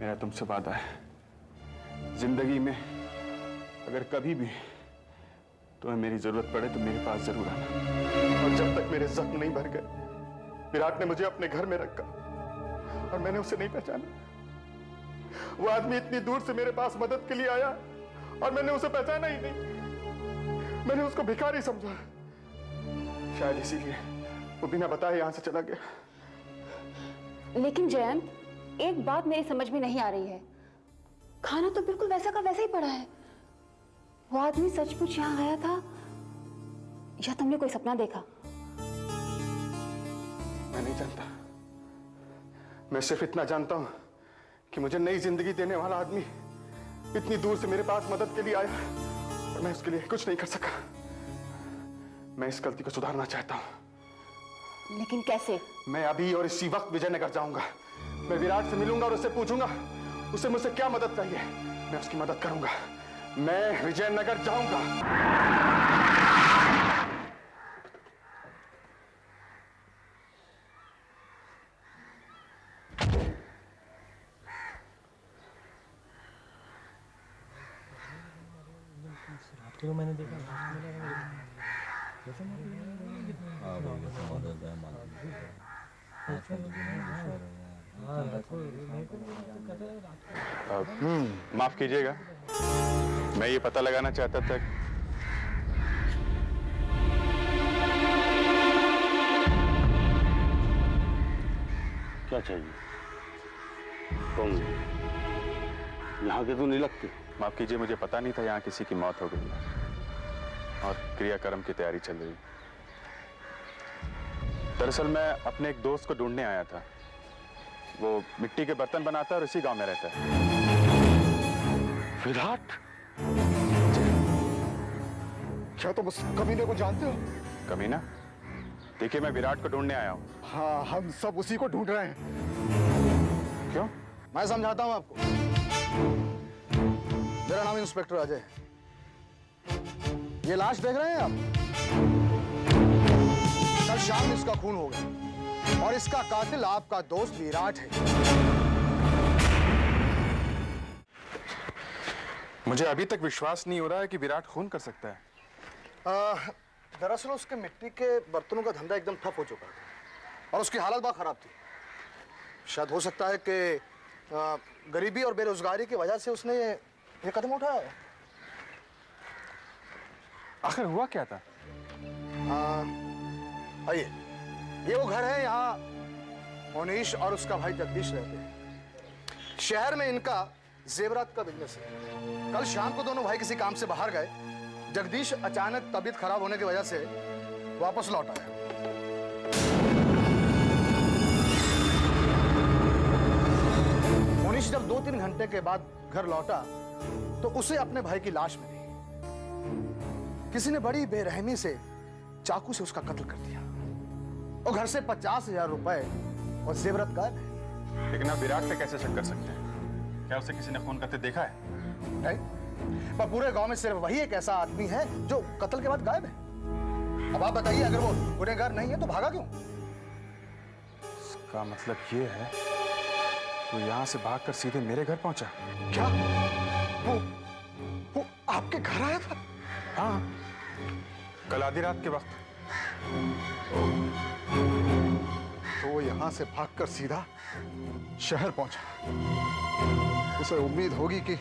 मेरा तुमसे वादा है, जिंदगी में अगर कभी भी तुम्हें मेरी जरूरत पड़े तो मेरे पास जरूर आना। और जब तक मेरे जख्म नहीं भर गए, विराट ने मुझे अपने घर में रखा और मैंने उसे नहीं पहचाना। वो आदमी इतनी दूर से मेरे पास मदद के लिए आया और मैंने उसे पहचाना ही नहीं। मैंने उसको भिखारी समझा। शायद इसीलिए वो बिना बताए यहां से चला गया। लेकिन जयंत, एक बात मेरी समझ में नहीं आ रही है। खाना तो बिल्कुल वैसा का वैसा ही पड़ा है। वो आदमी सचमुच यहाँ आया था या तुमने कोई सपना देखा? मैं नहीं जानता। मैं सिर्फ इतना जानता हूं कि मुझे नई जिंदगी देने वाला आदमी इतनी दूर से मेरे पास मदद के लिए आया और मैं उसके लिए कुछ नहीं कर सका। मैं इस गलती को सुधारना चाहता हूं। लेकिन कैसे? मैं अभी और इसी वक्त विजयनगर जाऊंगा। मैं विराट से मिलूंगा और उससे पूछूंगा उसे मुझसे क्या मदद चाहिए। मैं उसकी मदद करूंगा। मैं विजयनगर जाऊंगा। तो मैंने देखा माफ कीजिएगा, मैं ये पता लगाना चाहता था क्या चाहिए? तुम यहाँ के तो नहीं लगते। माफ कीजिए, मुझे पता नहीं था यहाँ किसी की मौत हो गई है और क्रियाक्रम की तैयारी चल रही। दरअसल मैं अपने एक दोस्त को ढूंढने आया था। वो मिट्टी के बर्तन बनाता है और इसी गांव में रहता है। विराट? क्या तुम उस कमीने को जानते हो? कमीना? देखिए, मैं विराट को ढूंढने आया हूँ। हाँ, हम सब उसी को ढूंढ रहे हैं। क्यों? मैं समझाता हूँ आपको। मेरा नाम इंस्पेक्टर अजय है। ये लाश देख रहे हैं आप? कल शाम इसका खून हो गया और इसका कातिल आपका दोस्त विराट है। मुझे अभी तक विश्वास नहीं हो रहा है कि विराट खून कर सकता है। दरअसल उसके मिट्टी के बर्तनों का धंधा एकदम ठप हो चुका था और उसकी हालत बहुत खराब थी। शायद हो सकता है कि गरीबी और बेरोजगारी की वजह से उसने ये कदम उठाया है। आखिर हुआ क्या था? आइए, ये वो घर है, यहाँ मोनीश और उसका भाई जगदीश रहते हैं। शहर में इनका जेवरात का बिजनेस है। कल शाम को दोनों भाई किसी काम से बाहर गए। जगदीश अचानक तबीयत खराब होने की वजह से वापस लौट आया। मोनीश जब 2-3 घंटे के बाद घर लौटा तो उसे अपने भाई की लाश मिली। किसी ने बड़ी बेरहमी से चाकू से उसका कत्ल कर दिया और घर से 50,000 रुपए और जेवरात गायब है। लेकिन आप विराट पे कैसे शक कर सकते हैं? क्या उसे किसी ने खून करते देखा है? नहीं, पर पूरे गांव में सिर्फ वही एक ऐसा आदमी है जो कत्ल के बाद गायब है। अब आप बताइए, अगर वो गुनहगार नहीं है तो भागा क्यों? इसका मतलब ये है तो यहाँ से भागकर सीधे मेरे घर पहुंचा। क्या? वो आपके घर आया था? हाँ, कल आधी रात के वक्त। तो वो यहां से भागकर सीधा शहर पहुंचा। उसे उम्मीद होगी कि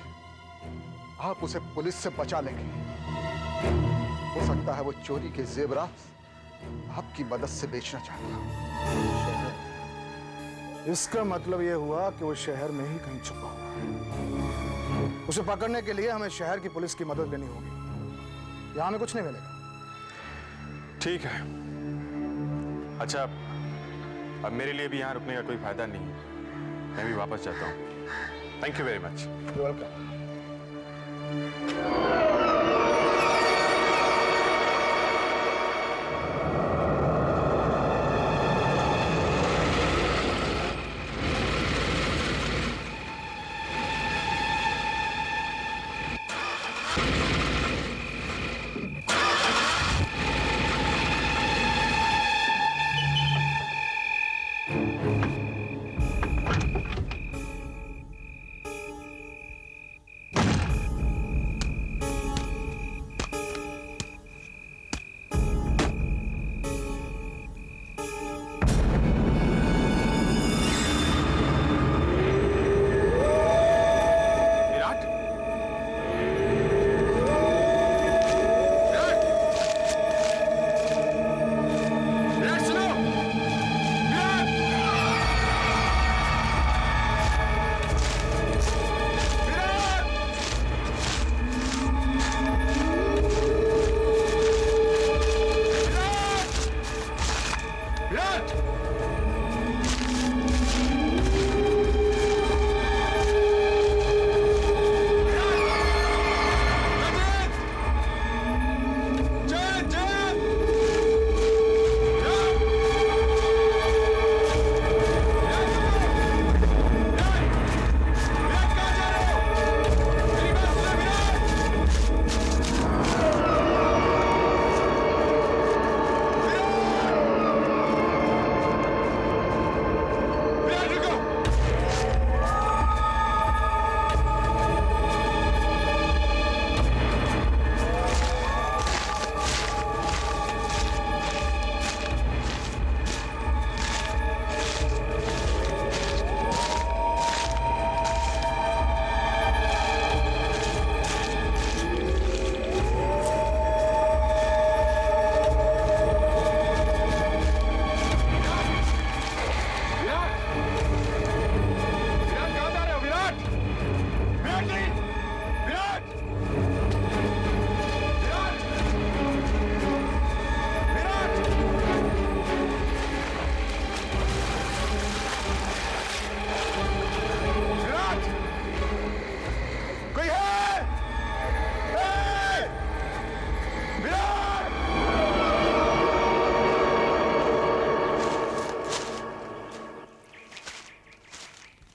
आप उसे पुलिस से बचा लेंगे। हो सकता है वो चोरी के जेवरात आपकी मदद से बेचना चाहता। इसका मतलब यह हुआ कि वो शहर में ही कहीं छुपा हुआ। उसे पकड़ने के लिए हमें शहर की पुलिस की मदद लेनी होगी। यहां में कुछ नहीं मिलेगा। ठीक है। अच्छा, अब मेरे लिए भी यहाँ रुकने का कोई फायदा नहीं है। मैं भी वापस जाता हूँ। Thank you very much. Welcome.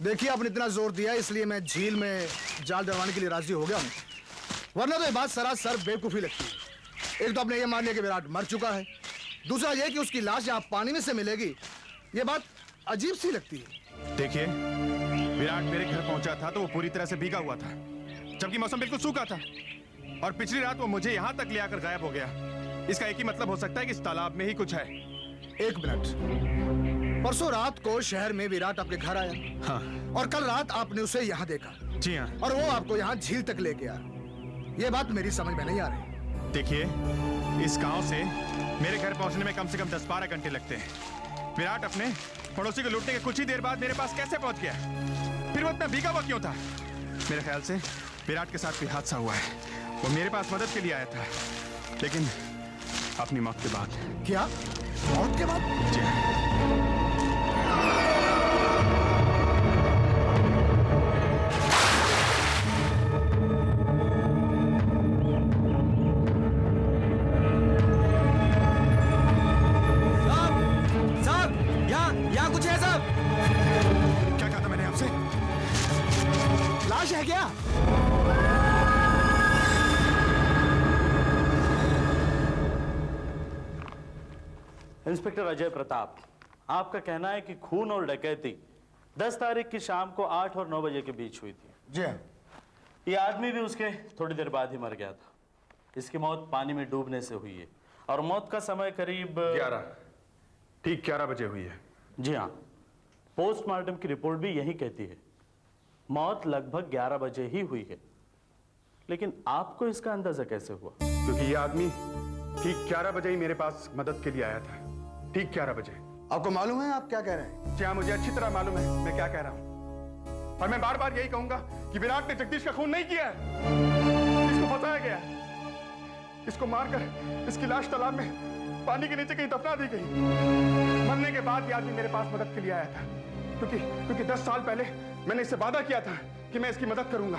देखिए, आपने इतना जोर दिया इसलिए मैं झील में जाल डलवाने के लिए राजी हो गया हूँ, वरना तो ये बात सरासर बेवकूफी लगती है। एक तो आपने ये मान लिया कि विराट मर चुका है, दूसरा ये कि उसकी लाश यहाँ पानी में से मिलेगी, ये बात अजीब सी लगती है। देखिए, विराट मेरे घर पहुंचा था तो वो पूरी तरह से भीगा हुआ था, जबकि मौसम बिल्कुल सूखा था, और पिछली रात वो मुझे यहाँ तक ले आकर गायब हो गया। इसका एक ही मतलब हो सकता है कि इस तालाब में ही कुछ है। एक मिनट, परसों रात को शहर में विराट आपके घर आया। हाँ। और कल रात आपने उसे यहाँ देखा। जी हाँ। और वो आपको यहाँ झील तक ले गया। ये बात मेरी समझ में नहीं आ रही। देखिए, इस गांव से मेरे घर पहुंचने में कम से कम 10-12 घंटे लगते हैं। विराट अपने पड़ोसी को लूटने के कुछ ही देर बाद मेरे पास कैसे पहुंच गया? फिर वो इतना भीगा हुआ क्यों था? मेरे ख्याल से विराट के साथ कोई हादसा हुआ है। वो मेरे पास मदद के लिए आया था, लेकिन अपनी मौत के बाद। क्या? मौत के बाद? जी हाँ। यहाँ कुछ है साहब? क्या कहा था मैंने आपसे? लाश है क्या? इंस्पेक्टर अजय प्रताप, आपका कहना है कि खून और डकैती 10 तारीख की शाम को 8 और 9 बजे के बीच हुई थी। जी हाँ। ये आदमी भी उसके थोड़ी देर बाद ही मर गया था। इसकी मौत पानी में डूबने से हुई है और मौत का समय करीब 11 बजे हुई है। जी हाँ, पोस्टमार्टम की रिपोर्ट भी यही कहती है। मौत लगभग 11 बजे ही हुई है। लेकिन आपको इसका अंदाजा कैसे हुआ? क्योंकि ये आदमी ठीक 11 बजे ही मेरे पास मदद के लिए आया था। ठीक 11 बजे। आपको मालूम है आप क्या कह रहे हैं? जी हाँ, मुझे अच्छी तरह मालूम है मैं क्या कह रहा हूँ। और मैं बार बार यही कहूंगा कि विराट ने जगदीश का खून नहीं किया है। इसको फंसाया गया है। इसको मारकर इसकी लाश तालाब में पानी के नीचे कहीं दफना दी गई। मरने के बाद ये आदमी मेरे पास मदद के लिए आया था, क्योंकि 10 साल पहले मैंने इससे वादा किया था कि मैं इसकी मदद करूंगा।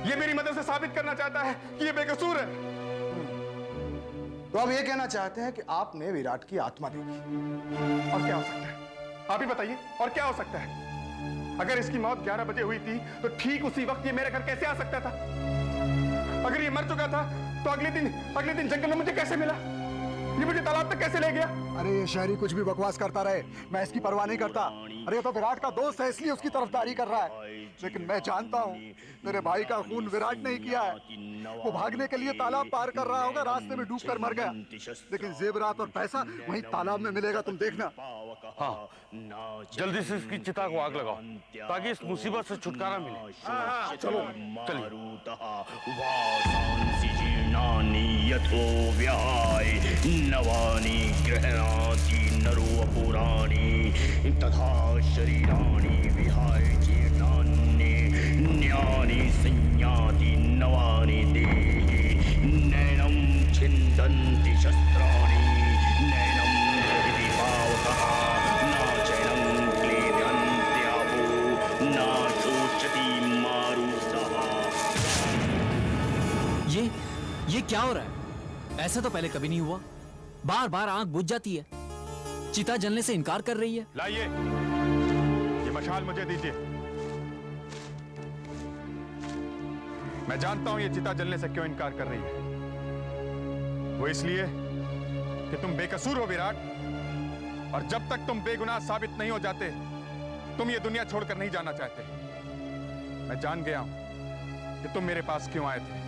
ये मेरी मदद से साबित करना चाहता है कि ये बेकसूर है। तो आप ये कहना चाहते हैं कि आपने विराट की आत्मा देखी? और क्या हो सकता है? आप ही बताइए, और क्या हो सकता है? अगर इसकी मौत 11 बजे हुई थी तो ठीक उसी वक्त ये मेरे घर कैसे आ सकता था? अगर ये मर चुका था तो अगले दिन जंगल में मुझे कैसे मिला? ये मुझे तालाब तक कैसे ले गया? अरे ये शहरी कुछ भी बकवास करता रहे, मैं इसकी परवाह नहीं करता। अरे ये तो विराट का दोस्त है, इसलिए उसकी तरफदारी कर रहा है। लेकिन मैं जानता हूँ मेरे भाई का खून विराट नहीं किया है। वो भागने के लिए तालाब पार कर रहा होगा, रास्ते में डूबकर मर गया। लेकिन जेवरात और पैसा वहीं तालाब में मिलेगा, तुम देखना। हाँ, जल्दी से इसकी चिता को आग लगाओ ताकि इस मुसीबत से छुटकारा मिले। चलो नवानि गृह्णाति नरो पुराणि तथा शरीराणि विहाय चेतान्ये संयाति नवानि देहि नैनं छिन्दन्ति शस्त्राणि नैनं दहति पावकः न चैनं क्लेद्यन्त्यापो न शोचति मारुतः। ये क्या हो रहा है? ऐसा तो पहले कभी नहीं हुआ। बार बार आंख बुझ जाती है, चिता जलने से इनकार कर रही है। लाइए, ये मशाल मुझे दीजिए। मैं जानता हूं ये चिता जलने से क्यों इनकार कर रही है। वो इसलिए कि तुम बेकसूर हो विराट, और जब तक तुम बेगुनाह साबित नहीं हो जाते तुम ये दुनिया छोड़कर नहीं जाना चाहते। मैं जान गया हूं कि तुम मेरे पास क्यों आए थे,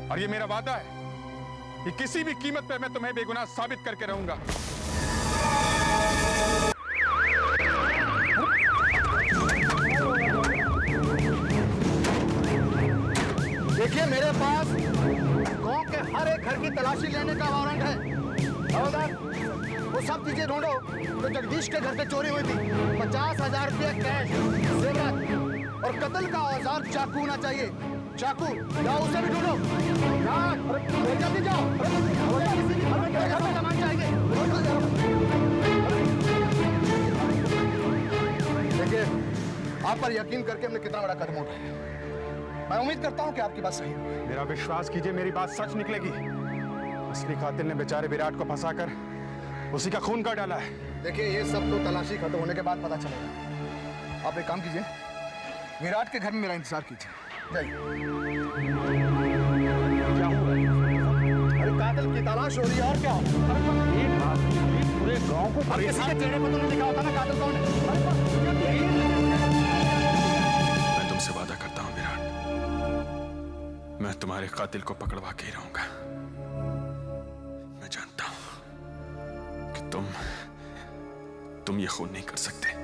और ये मेरा वादा है कि किसी भी कीमत पर मैं तुम्हें बेगुनाह साबित करके रहूंगा। देखिए, मेरे पास गांव के हर एक घर की तलाशी लेने का वारंट है। हवलदार, वो सब चीजें ढूंढो तो जगदीश के घर से चोरी हुई थी। 50,000 रुपये कैश, जेवरात और कत्ल का औजार चाकू होना चाहिए। चाकू जाओ, उसे भी ढूंढो। जल्दी जाओ, किसी भी घर में सामान जाएंगे। देखिए, आप पर यकीन करके हमने कितना बड़ा कदम उठाया। मैं उम्मीद करता हूं कि आपकी बात सही है। मेरा विश्वास कीजिए, मेरी बात सच निकलेगी। असली कातिल ने बेचारे विराट को फंसाकर उसी का खून कर डाला है। देखिए, ये सब तो तलाशी खत्म होने के बाद पता चलेगा। आप एक काम कीजिए, विराट के घर में मेरा इंतजार कीजिए। अरे कातिल की तलाश हो रही है, और क्या? पूरे गांव को किसी के चेहरे पर तो नहीं लिखा होता ना कातिल कौन है। मैं तुमसे वादा करता हूं विराट, मैं तुम्हारे कातिल को पकड़वा के ही रहूंगा। तुम ये खून नहीं कर सकते।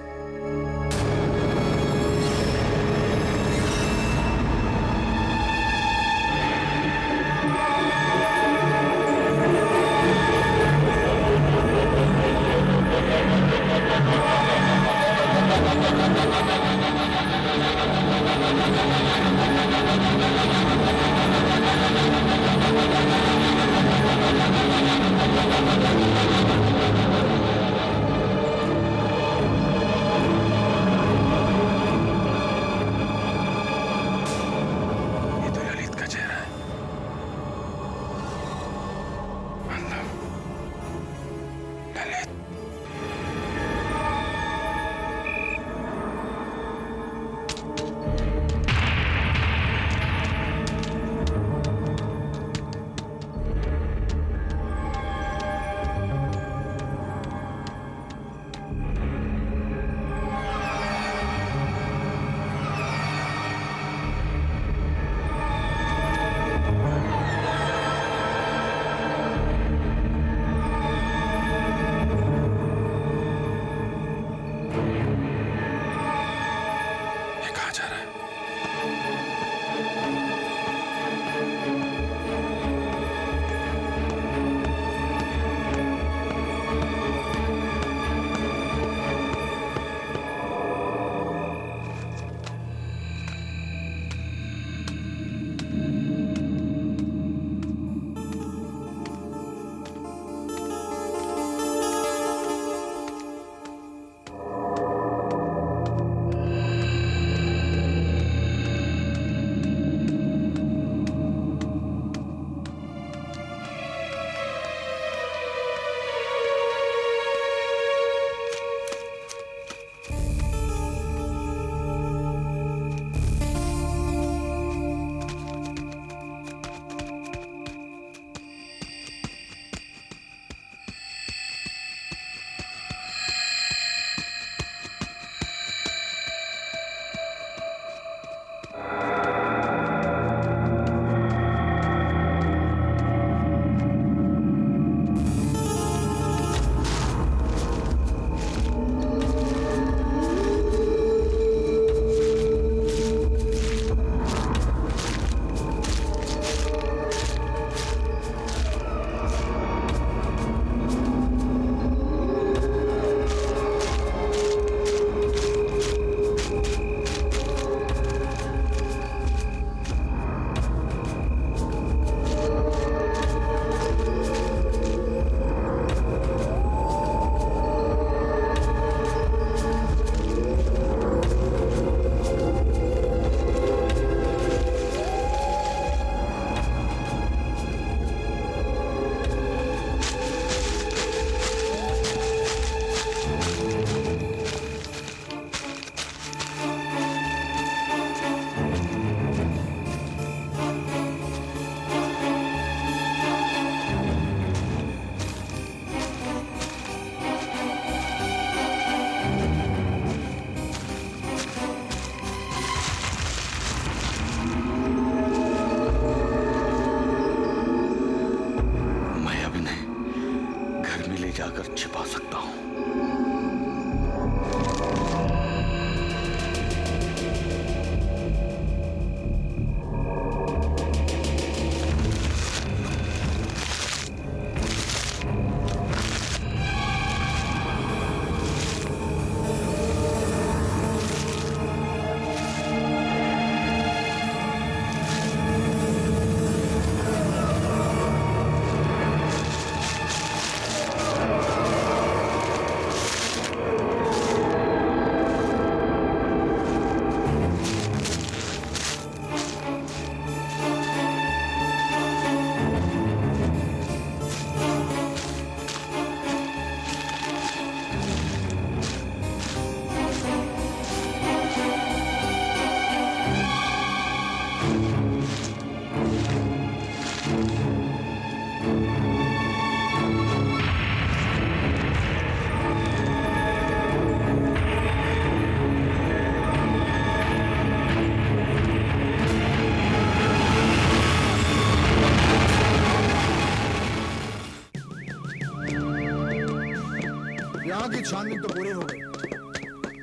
की छानबीन तो पूरी हो गई,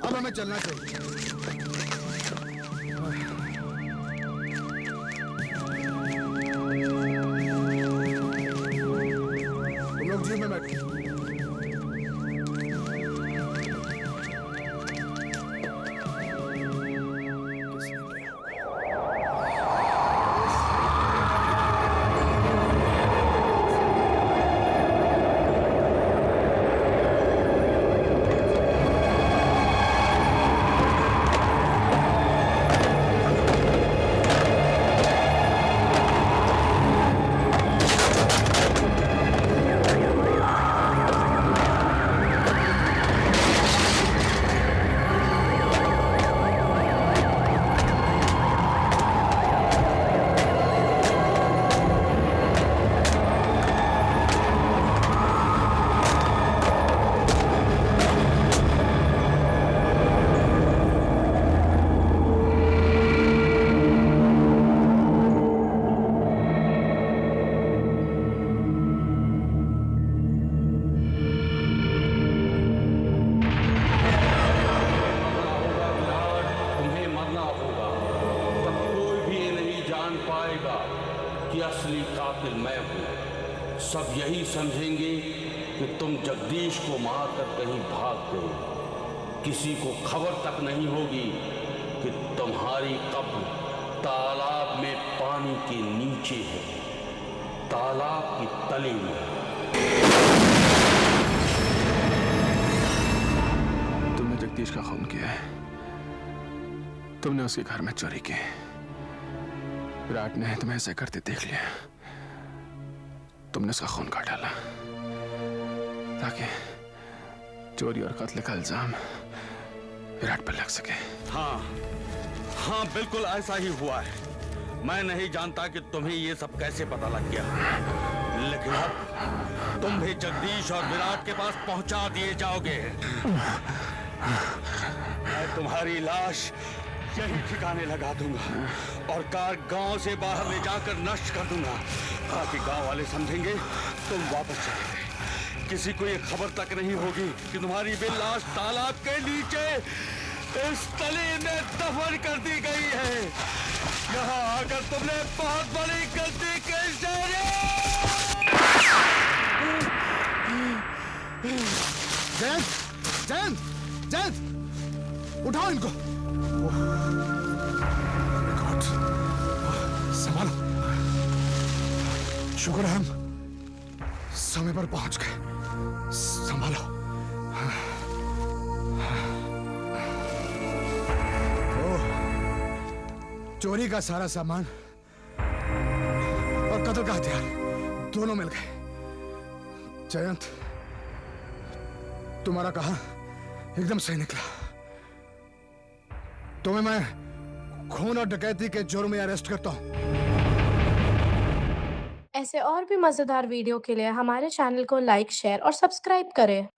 अब हमें चलना चाहिए। तुम लोग जीप में बैठो। कि असली कातिल मैं हूं। सब यही समझेंगे कि तुम जगदीश को मारकर कहीं भाग गए। किसी को खबर तक नहीं होगी कि तुम्हारी कब्र तालाब में पानी के नीचे है, तालाब की तले में। तुमने जगदीश का खून किया है, तुमने उसके घर में चोरी की। विराट ने तुम्हें ऐसे करते देख लिया, तुमने उसका खून काट डाला ताकि चोरी और कत्ल का इल्जाम विराट पर लग सके। हाँ हाँ, बिल्कुल ऐसा ही हुआ है। मैं नहीं जानता कि तुम्हें ये सब कैसे पता लग गया, लेकिन अब तुम भी जगदीश और विराट के पास पहुंचा दिए जाओगे। मैं तुम्हारी लाश यही ठिकाने लगा दूंगा और कार गांव से बाहर ले जाकर नष्ट कर दूंगा, ताकि गांव वाले समझेंगे तुम वापस चले गए। किसी को ये खबर तक नहीं होगी कि तुम्हारी भी लाश तालाब के नीचे इस तली में दफन कर दी गई है। यहाँ आकर तुमने बहुत बड़ी गलती की है। जयंत, जयंत, जयंत, उठाओ इनको। गॉड, संभालो। शुक्र है हम समय पर पहुंच गए। संभालो। ओह, चोरी का सारा सामान और कत्ल का हथियार दोनों मिल गए। जयंत, तुम्हारा कहा एकदम सही निकला। तुम्हें मैं खून और डकैती के जुर्म में अरेस्ट करता हूं। ऐसे और भी मजेदार वीडियो के लिए हमारे चैनल को लाइक, शेयर और सब्सक्राइब करें।